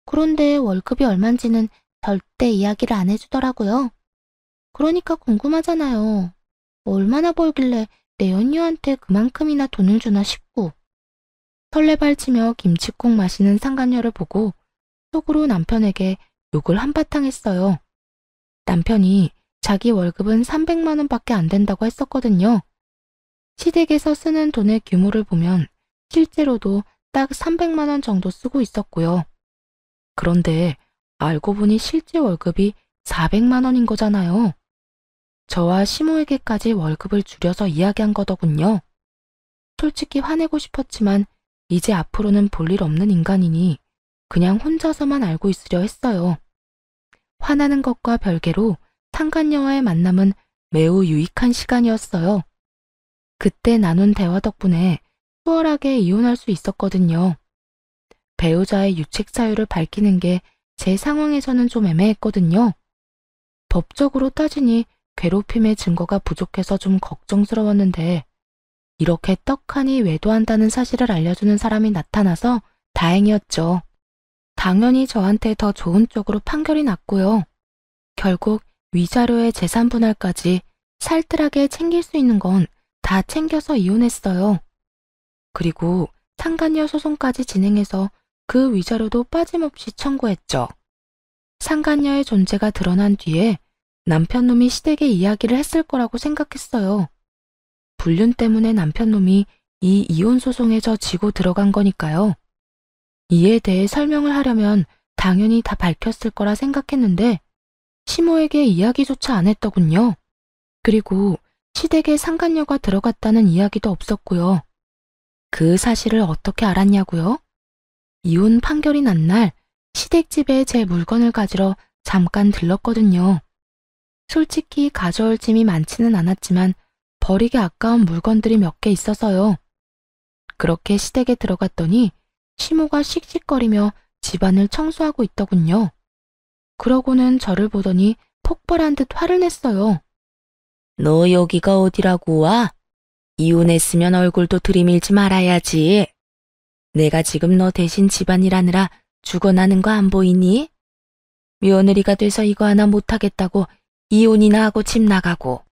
그런데 월급이 얼만지는 절대 이야기를 안 해주더라고요. 그러니까 궁금하잖아요. 얼마나 벌길래 내 연녀한테 그만큼이나 돈을 주나 싶고. 설레발치며 김칫국 마시는 상간녀를 보고 속으로 남편에게 욕을 한바탕 했어요. 남편이 자기 월급은 300만 원밖에 안 된다고 했었거든요. 시댁에서 쓰는 돈의 규모를 보면 실제로도 딱 300만 원 정도 쓰고 있었고요. 그런데 알고 보니 실제 월급이 400만 원인 거잖아요. 저와 시모에게까지 월급을 줄여서 이야기한 거더군요. 솔직히 화내고 싶었지만 이제 앞으로는 볼 일 없는 인간이니 그냥 혼자서만 알고 있으려 했어요. 화나는 것과 별개로 상간녀와의 만남은 매우 유익한 시간이었어요. 그때 나눈 대화 덕분에 수월하게 이혼할 수 있었거든요. 배우자의 유책 사유를 밝히는 게 제 상황에서는 좀 애매했거든요. 법적으로 따지니 괴롭힘의 증거가 부족해서 좀 걱정스러웠는데 이렇게 떡하니 외도한다는 사실을 알려주는 사람이 나타나서 다행이었죠. 당연히 저한테 더 좋은 쪽으로 판결이 났고요. 결국 위자료의 재산 분할까지 살뜰하게 챙길 수 있는 건 다 챙겨서 이혼했어요. 그리고 상간녀 소송까지 진행해서 그 위자료도 빠짐없이 청구했죠. 상간녀의 존재가 드러난 뒤에 남편놈이 시댁에 이야기를 했을 거라고 생각했어요. 불륜 때문에 남편놈이 이 이혼 소송에 저 지고 들어간 거니까요. 이에 대해 설명을 하려면 당연히 다 밝혔을 거라 생각했는데 시모에게 이야기조차 안 했더군요. 그리고 시댁에 상간녀가 들어갔다는 이야기도 없었고요. 그 사실을 어떻게 알았냐고요? 이혼 판결이 난 날 시댁집에 제 물건을 가지러 잠깐 들렀거든요. 솔직히 가져올 짐이 많지는 않았지만 버리기 아까운 물건들이 몇 개 있어서요. 그렇게 시댁에 들어갔더니 시모가 씩씩거리며 집안을 청소하고 있더군요. 그러고는 저를 보더니 폭발한 듯 화를 냈어요. 너 여기가 어디라고 와? 이혼했으면 얼굴도 들이밀지 말아야지. 내가 지금 너 대신 집안일 하느라 죽어나는 거 안 보이니? 며느리가 돼서 이거 하나 못하겠다고 이혼이나 하고 집 나가고.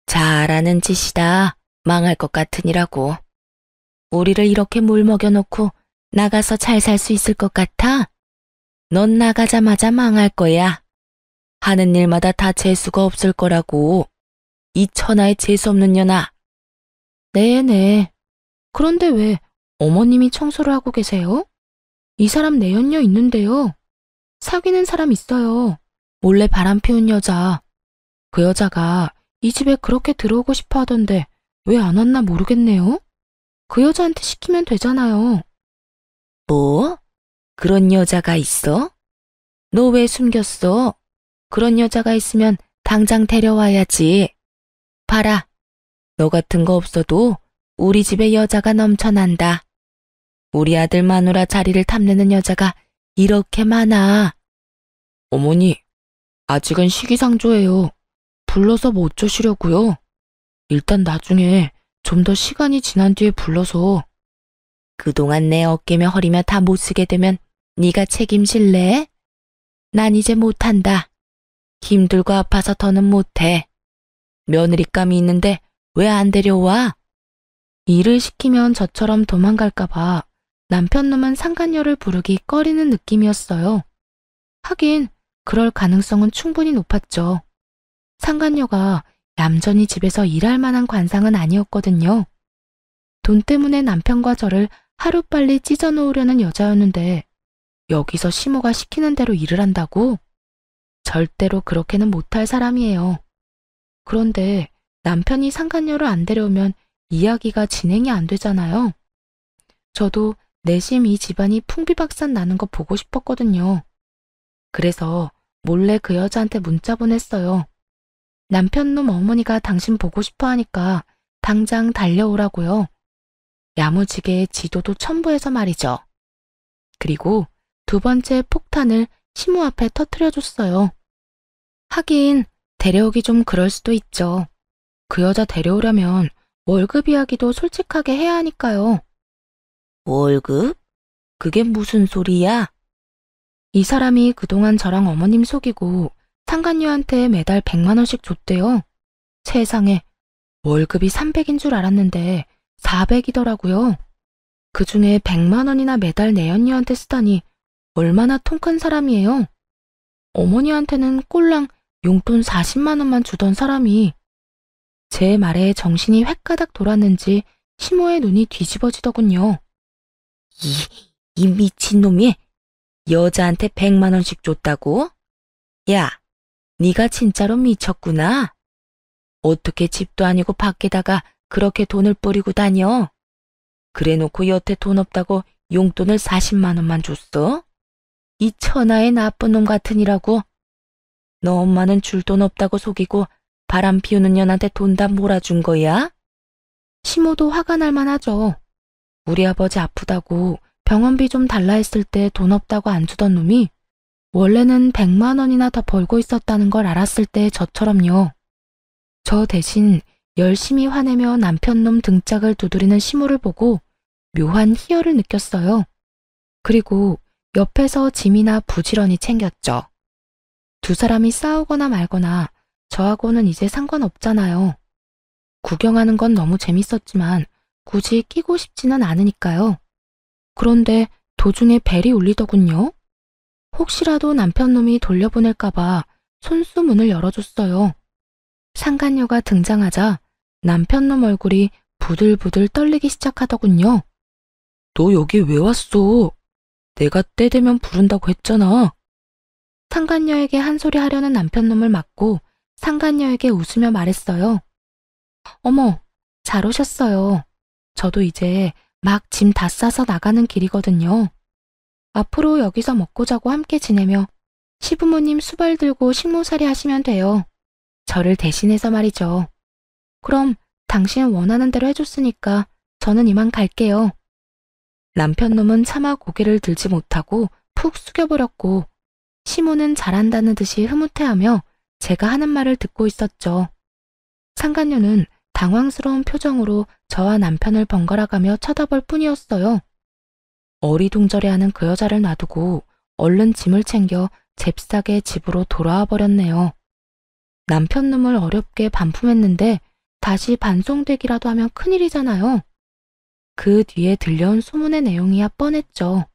잘하는 짓이다. 망할 것 같으니라고. 우리를 이렇게 물 먹여놓고 나가서 잘 살 수 있을 것 같아? 넌 나가자마자 망할 거야. 하는 일마다 다 재수가 없을 거라고. 이 천하의 재수없는 년아. 네네. 그런데 왜 어머님이 청소를 하고 계세요? 이 사람 내연녀 있는데요. 사귀는 사람 있어요. 몰래 바람 피운 여자. 그 여자가 이 집에 그렇게 들어오고 싶어 하던데 왜 안 왔나 모르겠네요. 그 여자한테 시키면 되잖아요. 뭐? 그런 여자가 있어? 너 왜 숨겼어? 그런 여자가 있으면 당장 데려와야지. 봐라. 너 같은 거 없어도 우리 집에 여자가 넘쳐난다. 우리 아들 마누라 자리를 탐내는 여자가 이렇게 많아. 어머니, 아직은 시기상조예요. 불러서 뭐 어쩌시려고요? 일단 나중에 좀 더 시간이 지난 뒤에 불러서. 그동안 내 어깨며 허리며 다 못 쓰게 되면 네가 책임질래? 난 이제 못한다. 힘들고 아파서 더는 못해. 며느리감이 있는데 왜 안 데려와? 일을 시키면 저처럼 도망갈까봐 남편놈은 상간녀를 부르기 꺼리는 느낌이었어요. 하긴 그럴 가능성은 충분히 높았죠. 상간녀가 얌전히 집에서 일할 만한 관상은 아니었거든요. 돈 때문에 남편과 저를 하루빨리 찢어놓으려는 여자였는데 여기서 시모가 시키는 대로 일을 한다고? 절대로 그렇게는 못할 사람이에요. 그런데 남편이 상간녀를 안 데려오면 이야기가 진행이 안 되잖아요. 저도 내심 이 집안이 풍비박산 나는 거 보고 싶었거든요. 그래서 몰래 그 여자한테 문자 보냈어요. 남편놈 어머니가 당신 보고 싶어 하니까 당장 달려오라고요. 야무지게 지도도 첨부해서 말이죠. 그리고 두 번째 폭탄을 시모 앞에 터뜨려줬어요. 하긴 데려오기 좀 그럴 수도 있죠. 그 여자 데려오려면 월급 이야기도 솔직하게 해야 하니까요. 월급? 그게 무슨 소리야? 이 사람이 그동안 저랑 어머님 속이고 상간녀한테 매달 100만 원씩 줬대요. 세상에, 월급이 300인 줄 알았는데 400이더라고요. 그중에 100만 원이나 매달 내연녀한테 쓰다니 얼마나 통 큰 사람이에요. 어머니한테는 꼴랑 용돈 40만 원만 주던 사람이. 제 말에 정신이 획가닥 돌았는지 시모의 눈이 뒤집어지더군요. 이 미친놈이 여자한테 100만 원씩 줬다고? 야, 네가 진짜로 미쳤구나. 어떻게 집도 아니고 밖에다가 그렇게 돈을 뿌리고 다녀? 그래놓고 여태 돈 없다고 용돈을 40만 원만 줬어? 이 천하의 나쁜 놈 같으니라고. 너 엄마는 줄 돈 없다고 속이고 바람 피우는 년한테 돈 다 몰아준 거야? 시모도 화가 날 만하죠. 우리 아버지 아프다고 병원비 좀 달라 했을 때 돈 없다고 안 주던 놈이 원래는 100만 원이나 더 벌고 있었다는 걸 알았을 때 저처럼요. 저 대신 열심히 화내며 남편놈 등짝을 두드리는 시모를 보고 묘한 희열을 느꼈어요. 그리고 옆에서 짐이나 부지런히 챙겼죠. 두 사람이 싸우거나 말거나 저하고는 이제 상관없잖아요. 구경하는 건 너무 재밌었지만 굳이 끼고 싶지는 않으니까요. 그런데 도중에 벨이 울리더군요. 혹시라도 남편놈이 돌려보낼까봐 손수 문을 열어줬어요. 상간녀가 등장하자 남편놈 얼굴이 부들부들 떨리기 시작하더군요. 너 여기 왜 왔어? 내가 때 되면 부른다고 했잖아. 상간녀에게 한 소리 하려는 남편놈을 맞고 상간녀에게 웃으며 말했어요. 어머, 잘 오셨어요. 저도 이제 막 짐 다 싸서 나가는 길이거든요. 앞으로 여기서 먹고 자고 함께 지내며 시부모님 수발 들고 식모살이 하시면 돼요. 저를 대신해서 말이죠. 그럼 당신 원하는 대로 해줬으니까 저는 이만 갈게요. 남편놈은 차마 고개를 들지 못하고 푹 숙여버렸고 시모는 잘한다는 듯이 흐뭇해하며 제가 하는 말을 듣고 있었죠. 상간녀는 당황스러운 표정으로 저와 남편을 번갈아가며 쳐다볼 뿐이었어요. 어리둥절해하는 그 여자를 놔두고 얼른 짐을 챙겨 잽싸게 집으로 돌아와 버렸네요. 남편놈을 어렵게 반품했는데 다시 반송되기라도 하면 큰일이잖아요. 그 뒤에 들려온 소문의 내용이야 뻔했죠.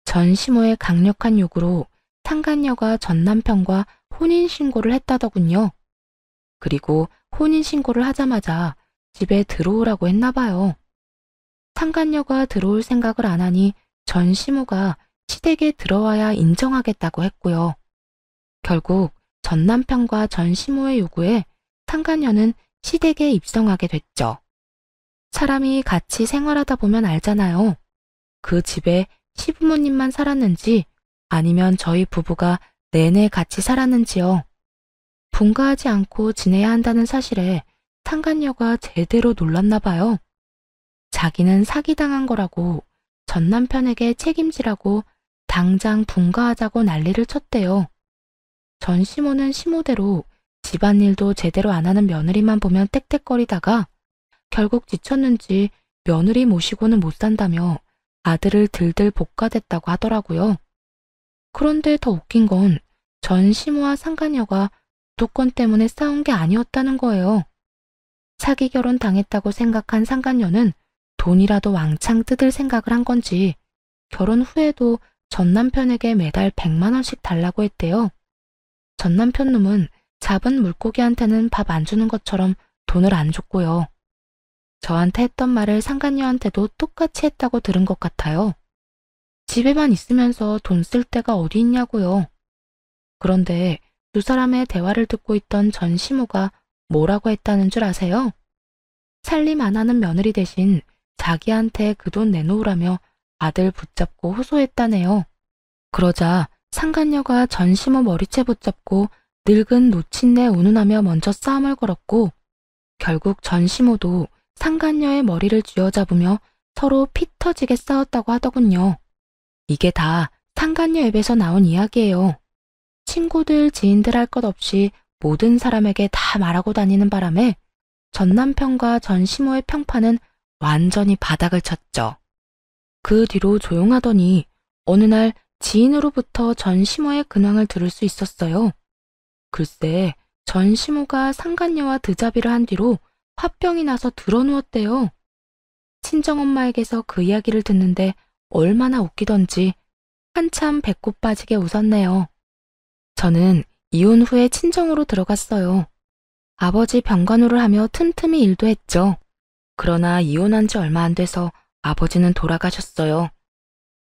전 시모의 강력한 요구로 상간녀가 전 남편과 혼인신고를 했다더군요. 그리고 혼인신고를 하자마자 집에 들어오라고 했나 봐요. 상간녀가 들어올 생각을 안 하니 전 시모가 시댁에 들어와야 인정하겠다고 했고요. 결국 전 남편과 전 시모의 요구에 상간녀는 시댁에 입성하게 됐죠. 사람이 같이 생활하다 보면 알잖아요. 그 집에 시부모님만 살았는지 아니면 저희 부부가 내내 같이 살았는지요. 분가하지 않고 지내야 한다는 사실에 상간녀가 제대로 놀랐나 봐요. 자기는 사기당한 거라고 전 남편에게 책임지라고 당장 분가하자고 난리를 쳤대요. 전 시모는 시모대로 집안일도 제대로 안 하는 며느리만 보면 떽떽거리다가 결국 지쳤는지 며느리 모시고는 못 산다며 아들을 들들 볶아댔다고 하더라고요. 그런데 더 웃긴 건 전 시모와 상간녀가 도권 때문에 싸운 게 아니었다는 거예요. 사기 결혼 당했다고 생각한 상간녀는 돈이라도 왕창 뜯을 생각을 한 건지 결혼 후에도 전 남편에게 매달 100만 원씩 달라고 했대요. 전 남편 놈은 잡은 물고기한테는 밥 안 주는 것처럼 돈을 안 줬고요. 저한테 했던 말을 상간녀한테도 똑같이 했다고 들은 것 같아요. 집에만 있으면서 돈 쓸 데가 어디 있냐고요. 그런데 두 사람의 대화를 듣고 있던 전 시모가 뭐라고 했다는 줄 아세요? 살림 안 하는 며느리 대신 자기한테 그 돈 내놓으라며 아들 붙잡고 호소했다네요. 그러자 상간녀가 전 시모 머리채 붙잡고 늙은 노친네 운운하며 먼저 싸움을 걸었고 결국 전 시모도 상간녀의 머리를 쥐어잡으며 서로 피 터지게 싸웠다고 하더군요. 이게 다 상간녀 입에서 나온 이야기예요. 친구들, 지인들 할 것 없이 모든 사람에게 다 말하고 다니는 바람에 전 남편과 전 시모의 평판은 완전히 바닥을 쳤죠. 그 뒤로 조용하더니 어느 날 지인으로부터 전 시모의 근황을 들을 수 있었어요. 글쎄, 전 시모가 상간녀와 드자비를 한 뒤로 화병이 나서 드러누웠대요. 친정엄마에게서 그 이야기를 듣는데 얼마나 웃기던지 한참 배꼽 빠지게 웃었네요. 저는 이혼 후에 친정으로 들어갔어요. 아버지 병간호를 하며 틈틈이 일도 했죠. 그러나 이혼한 지 얼마 안 돼서 아버지는 돌아가셨어요.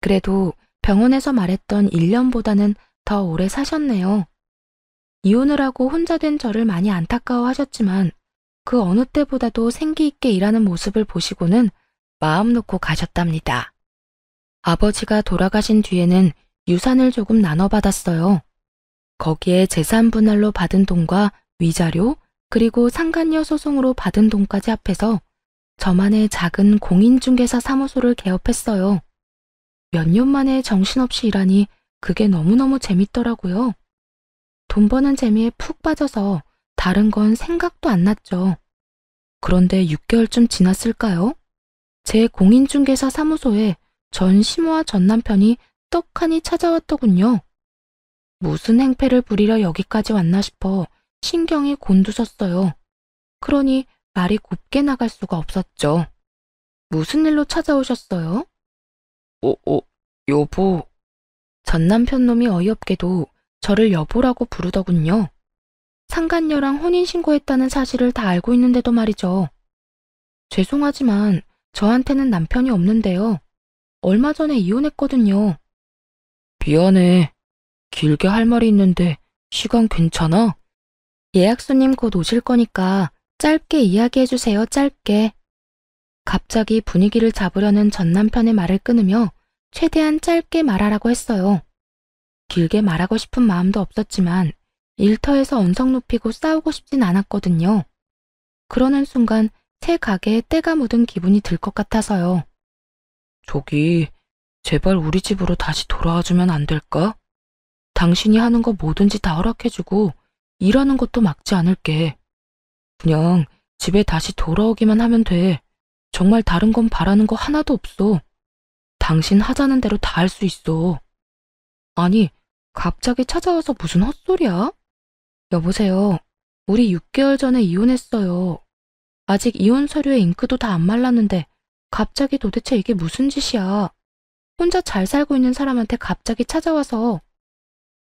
그래도 병원에서 말했던 1년보다는 더 오래 사셨네요. 이혼을 하고 혼자 된 저를 많이 안타까워하셨지만 그 어느 때보다도 생기 있게 일하는 모습을 보시고는 마음 놓고 가셨답니다. 아버지가 돌아가신 뒤에는 유산을 조금 나눠받았어요. 거기에 재산 분할로 받은 돈과 위자료 그리고 상간녀 소송으로 받은 돈까지 합해서 저만의 작은 공인중개사 사무소를 개업했어요. 몇 년 만에 정신없이 일하니 그게 너무너무 재밌더라고요. 돈 버는 재미에 푹 빠져서 다른 건 생각도 안 났죠. 그런데 6개월쯤 지났을까요? 제 공인중개사 사무소에 전 시모와 전 남편이 떡하니 찾아왔더군요. 무슨 행패를 부리려 여기까지 왔나 싶어 신경이 곤두섰어요. 그러니 말이 곱게 나갈 수가 없었죠. 무슨 일로 찾아오셨어요? 여보. 전 남편 놈이 어이없게도 저를 여보라고 부르더군요. 상간녀랑 혼인신고했다는 사실을 다 알고 있는데도 말이죠. 죄송하지만 저한테는 남편이 없는데요. 얼마 전에 이혼했거든요. 미안해. 길게 할 말이 있는데 시간 괜찮아? 예약 손님 곧 오실 거니까 짧게 이야기해주세요, 짧게. 갑자기 분위기를 잡으려는 전 남편의 말을 끊으며 최대한 짧게 말하라고 했어요. 길게 말하고 싶은 마음도 없었지만 일터에서 언성 높이고 싸우고 싶진 않았거든요. 그러는 순간 새 가게에 때가 묻은 기분이 들 것 같아서요. 저기, 제발 우리 집으로 다시 돌아와주면 안 될까? 당신이 하는 거 뭐든지 다 허락해주고 일하는 것도 막지 않을게. 그냥 집에 다시 돌아오기만 하면 돼. 정말 다른 건 바라는 거 하나도 없어. 당신 하자는 대로 다 할 수 있어. 아니, 갑자기 찾아와서 무슨 헛소리야? 여보세요. 우리 6개월 전에 이혼했어요. 아직 이혼 서류에 잉크도 다 안 말랐는데 갑자기 도대체 이게 무슨 짓이야. 혼자 잘 살고 있는 사람한테 갑자기 찾아와서.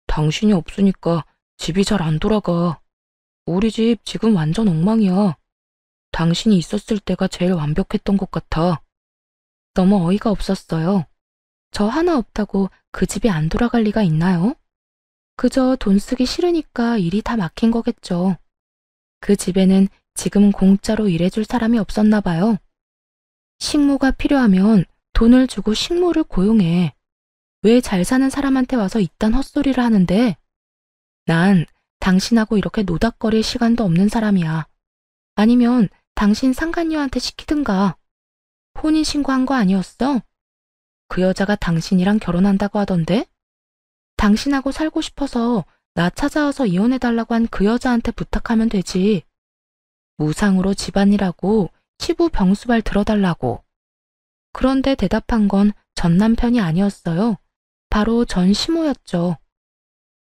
당신이 없으니까 집이 잘 안 돌아가. 우리 집 지금 완전 엉망이야. 당신이 있었을 때가 제일 완벽했던 것 같아. 너무 어이가 없었어요. 저 하나 없다고 그 집이 안 돌아갈 리가 있나요? 그저 돈 쓰기 싫으니까 일이 다 막힌 거겠죠. 그 집에는 지금 공짜로 일해줄 사람이 없었나 봐요. 식모가 필요하면 돈을 주고 식모를 고용해. 왜 잘 사는 사람한테 와서 이딴 헛소리를 하는데? 난 당신하고 이렇게 노닥거릴 시간도 없는 사람이야. 아니면 당신 상간녀한테 시키든가. 혼인신고한 거 아니었어? 그 여자가 당신이랑 결혼한다고 하던데? 당신하고 살고 싶어서 나 찾아와서 이혼해달라고 한 그 여자한테 부탁하면 되지. 무상으로 집안일하고 시부 병수발 들어달라고. 그런데 대답한 건 전 남편이 아니었어요. 바로 전 시모였죠.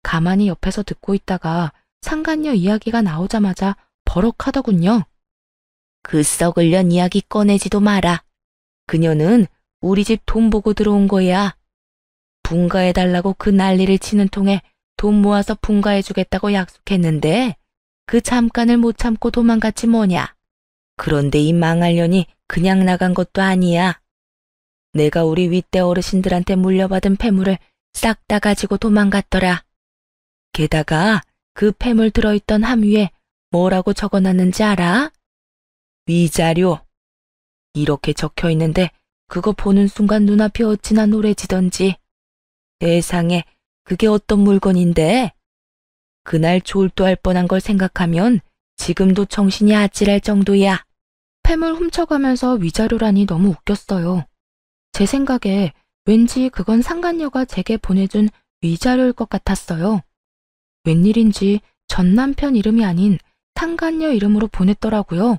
가만히 옆에서 듣고 있다가 상간녀 이야기가 나오자마자 버럭하더군요. 그 썩을년 이야기 꺼내지도 마라. 그녀는 우리 집 돈 보고 들어온 거야. 분가해달라고 그 난리를 치는 통에 돈 모아서 분가해주겠다고 약속했는데 그 잠깐을 못 참고 도망갔지 뭐냐. 그런데 이 망할 년이 그냥 나간 것도 아니야. 내가 우리 윗대 어르신들한테 물려받은 폐물을 싹 다 가지고 도망갔더라. 게다가 그 폐물 들어있던 함 위에 뭐라고 적어놨는지 알아? 위자료. 이렇게 적혀있는데 그거 보는 순간 눈앞이 어찌나 노래지던지. 세상에, 그게 어떤 물건인데? 그날 졸도할 뻔한 걸 생각하면 지금도 정신이 아찔할 정도야. 팸을 훔쳐가면서 위자료라니 너무 웃겼어요. 제 생각에 왠지 그건 상간녀가 제게 보내준 위자료일 것 같았어요. 웬일인지 전 남편 이름이 아닌 상간녀 이름으로 보냈더라고요.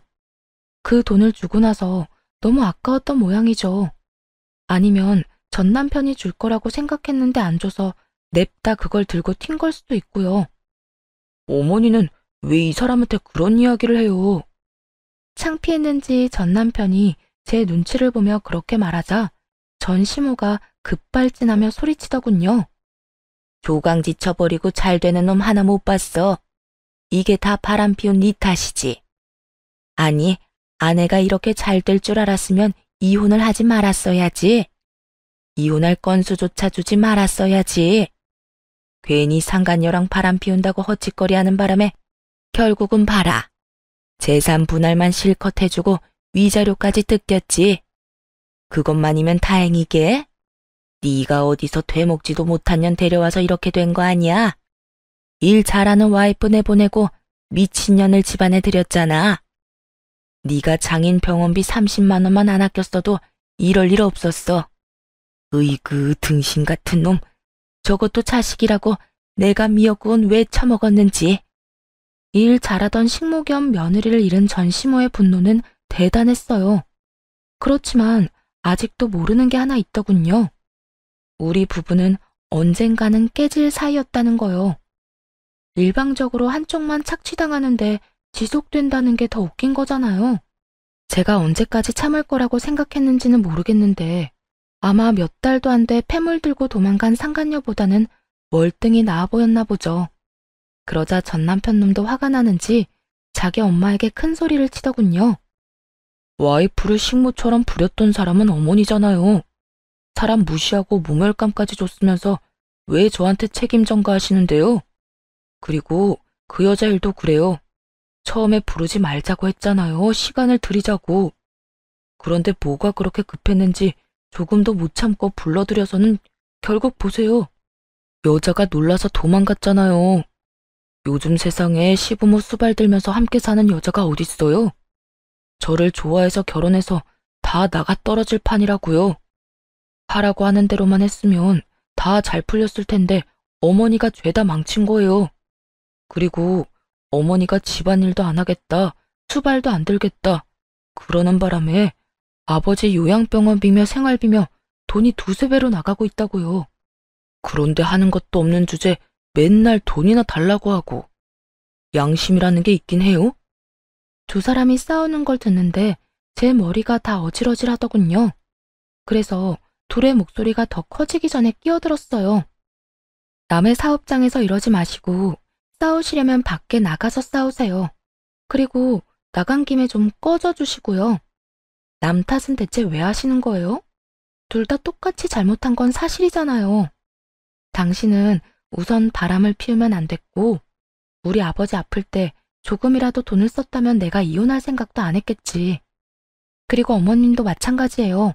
그 돈을 주고 나서 너무 아까웠던 모양이죠. 아니면 전 남편이 줄 거라고 생각했는데 안 줘서 냅다 그걸 들고 튄 걸 수도 있고요. 어머니는 왜 이 사람한테 그런 이야기를 해요? 창피했는지 전 남편이 제 눈치를 보며 그렇게 말하자 전 시모가 급발진하며 소리치더군요. 조강지 쳐버리고 잘 되는 놈 하나 못 봤어. 이게 다 바람 피운 네 탓이지. 아니, 아내가 이렇게 잘 될 줄 알았으면 이혼을 하지 말았어야지. 이혼할 건수조차 주지 말았어야지. 괜히 상간녀랑 바람 피운다고 헛짓거리하는 바람에 결국은 봐라. 재산 분할만 실컷 해주고 위자료까지 뜯겼지. 그것만이면 다행이게. 네가 어디서 되먹지도 못한 년 데려와서 이렇게 된 거 아니야? 일 잘하는 와이프 내보내고 미친년을 집안에 들였잖아. 네가 장인 병원비 30만 원만 안 아꼈어도 이럴 일 없었어. 으이그 등신 같은 놈. 저것도 자식이라고 내가 미역국은 왜 처먹었는지. 일 잘하던 식모 겸 며느리를 잃은 전 시모의 분노는 대단했어요. 그렇지만 아직도 모르는 게 하나 있더군요. 우리 부부는 언젠가는 깨질 사이였다는 거요. 일방적으로 한쪽만 착취당하는데 지속된다는 게 더 웃긴 거잖아요. 제가 언제까지 참을 거라고 생각했는지는 모르겠는데 아마 몇 달도 안 돼 폐물 들고 도망간 상간녀보다는 월등히 나아 보였나 보죠. 그러자 전 남편 놈도 화가 나는지 자기 엄마에게 큰 소리를 치더군요. 와이프를 식모처럼 부렸던 사람은 어머니잖아요. 사람 무시하고 모멸감까지 줬으면서 왜 저한테 책임 전가하시는데요? 그리고 그 여자 일도 그래요. 처음에 부르지 말자고 했잖아요. 시간을 들이자고. 그런데 뭐가 그렇게 급했는지 조금도 못 참고 불러들여서는 결국 보세요. 여자가 놀라서 도망갔잖아요. 요즘 세상에 시부모 수발 들면서 함께 사는 여자가 어딨어요? 저를 좋아해서 결혼해서 다 나가 떨어질 판이라고요. 하라고 하는 대로만 했으면 다 잘 풀렸을 텐데 어머니가 죄다 망친 거예요. 그리고 어머니가 집안일도 안 하겠다, 수발도 안 들겠다 그러는 바람에 아버지 요양병원비며 생활비며 돈이 두세 배로 나가고 있다고요. 그런데 하는 것도 없는 주제 맨날 돈이나 달라고 하고. 양심이라는 게 있긴 해요? 두 사람이 싸우는 걸 듣는데 제 머리가 다 어질어질하더군요. 그래서 둘의 목소리가 더 커지기 전에 끼어들었어요. 남의 사업장에서 이러지 마시고 싸우시려면 밖에 나가서 싸우세요. 그리고 나간 김에 좀 꺼져 주시고요. 남 탓은 대체 왜 하시는 거예요? 둘 다 똑같이 잘못한 건 사실이잖아요. 당신은 우선 바람을 피우면 안 됐고 우리 아버지 아플 때 조금이라도 돈을 썼다면 내가 이혼할 생각도 안 했겠지. 그리고 어머님도 마찬가지예요.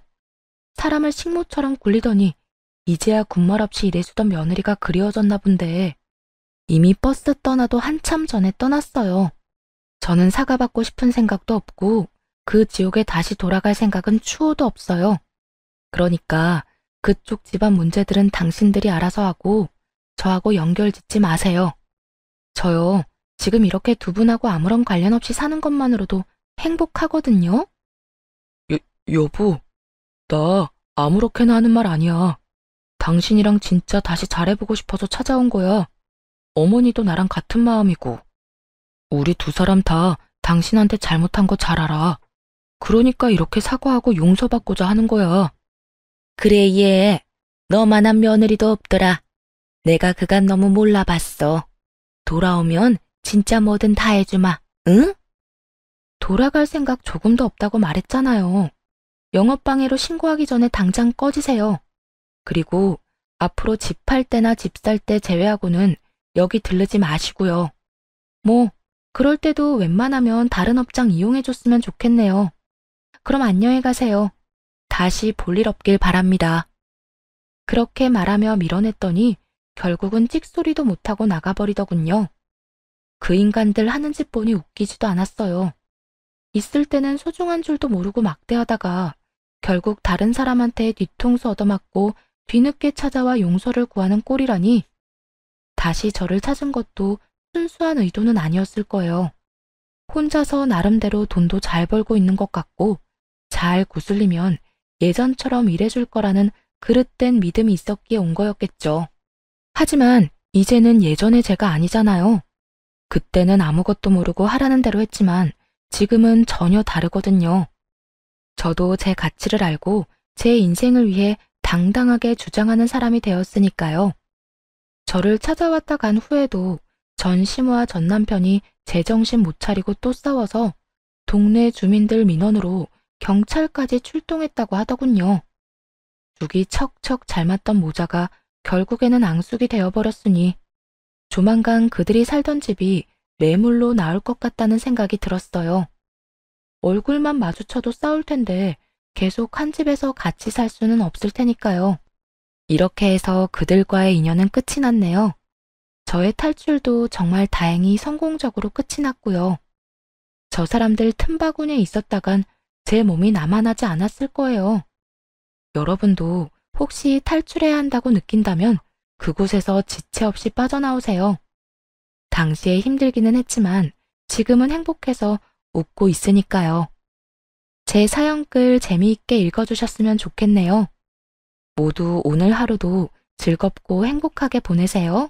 사람을 식모처럼 굴리더니 이제야 군말 없이 일해주던 며느리가 그리워졌나 본데 이미 버스 떠나도 한참 전에 떠났어요. 저는 사과받고 싶은 생각도 없고 그 지옥에 다시 돌아갈 생각은 추호도 없어요. 그러니까 그쪽 집안 문제들은 당신들이 알아서 하고 저하고 연결 짓지 마세요. 저요, 지금 이렇게 두 분하고 아무런 관련 없이 사는 것만으로도 행복하거든요. 여보, 나 아무렇게나 하는 말 아니야. 당신이랑 진짜 다시 잘해보고 싶어서 찾아온 거야. 어머니도 나랑 같은 마음이고. 우리 두 사람 다 당신한테 잘못한 거 잘 알아. 그러니까 이렇게 사과하고 용서받고자 하는 거야. 그래, 얘. 너만한 며느리도 없더라. 내가 그간 너무 몰라봤어. 돌아오면 진짜 뭐든 다 해주마, 응? 돌아갈 생각 조금도 없다고 말했잖아요. 영업방해로 신고하기 전에 당장 꺼지세요. 그리고 앞으로 집 팔 때나 집 살 때 제외하고는 여기 들르지 마시고요. 뭐 그럴 때도 웬만하면 다른 업장 이용해줬으면 좋겠네요. 그럼 안녕히 가세요. 다시 볼 일 없길 바랍니다. 그렇게 말하며 밀어냈더니 결국은 찍소리도 못하고 나가버리더군요. 그 인간들 하는 짓 보니 웃기지도 않았어요. 있을 때는 소중한 줄도 모르고 막대하다가 결국 다른 사람한테 뒤통수 얻어맞고 뒤늦게 찾아와 용서를 구하는 꼴이라니 다시 저를 찾은 것도 순수한 의도는 아니었을 거예요. 혼자서 나름대로 돈도 잘 벌고 있는 것 같고 잘 구슬리면 예전처럼 일해줄 거라는 그릇된 믿음이 있었기에 온 거였겠죠. 하지만 이제는 예전의 제가 아니잖아요. 그때는 아무것도 모르고 하라는 대로 했지만 지금은 전혀 다르거든요. 저도 제 가치를 알고 제 인생을 위해 당당하게 주장하는 사람이 되었으니까요. 저를 찾아왔다 간 후에도 전 시모와 전 남편이 제정신 못 차리고 또 싸워서 동네 주민들 민원으로 경찰까지 출동했다고 하더군요. 죽이 척척 잘 맞던 모자가 결국에는 앙숙이 되어버렸으니 조만간 그들이 살던 집이 매물로 나올 것 같다는 생각이 들었어요. 얼굴만 마주쳐도 싸울 텐데 계속 한 집에서 같이 살 수는 없을 테니까요. 이렇게 해서 그들과의 인연은 끝이 났네요. 저의 탈출도 정말 다행히 성공적으로 끝이 났고요. 저 사람들 틈바구니에 있었다간 제 몸이 남아나지 않았을 거예요. 여러분도 혹시 탈출해야 한다고 느낀다면 그곳에서 지체 없이 빠져나오세요. 당시에 힘들기는 했지만 지금은 행복해서 웃고 있으니까요. 제 사연글 재미있게 읽어주셨으면 좋겠네요. 모두 오늘 하루도 즐겁고 행복하게 보내세요.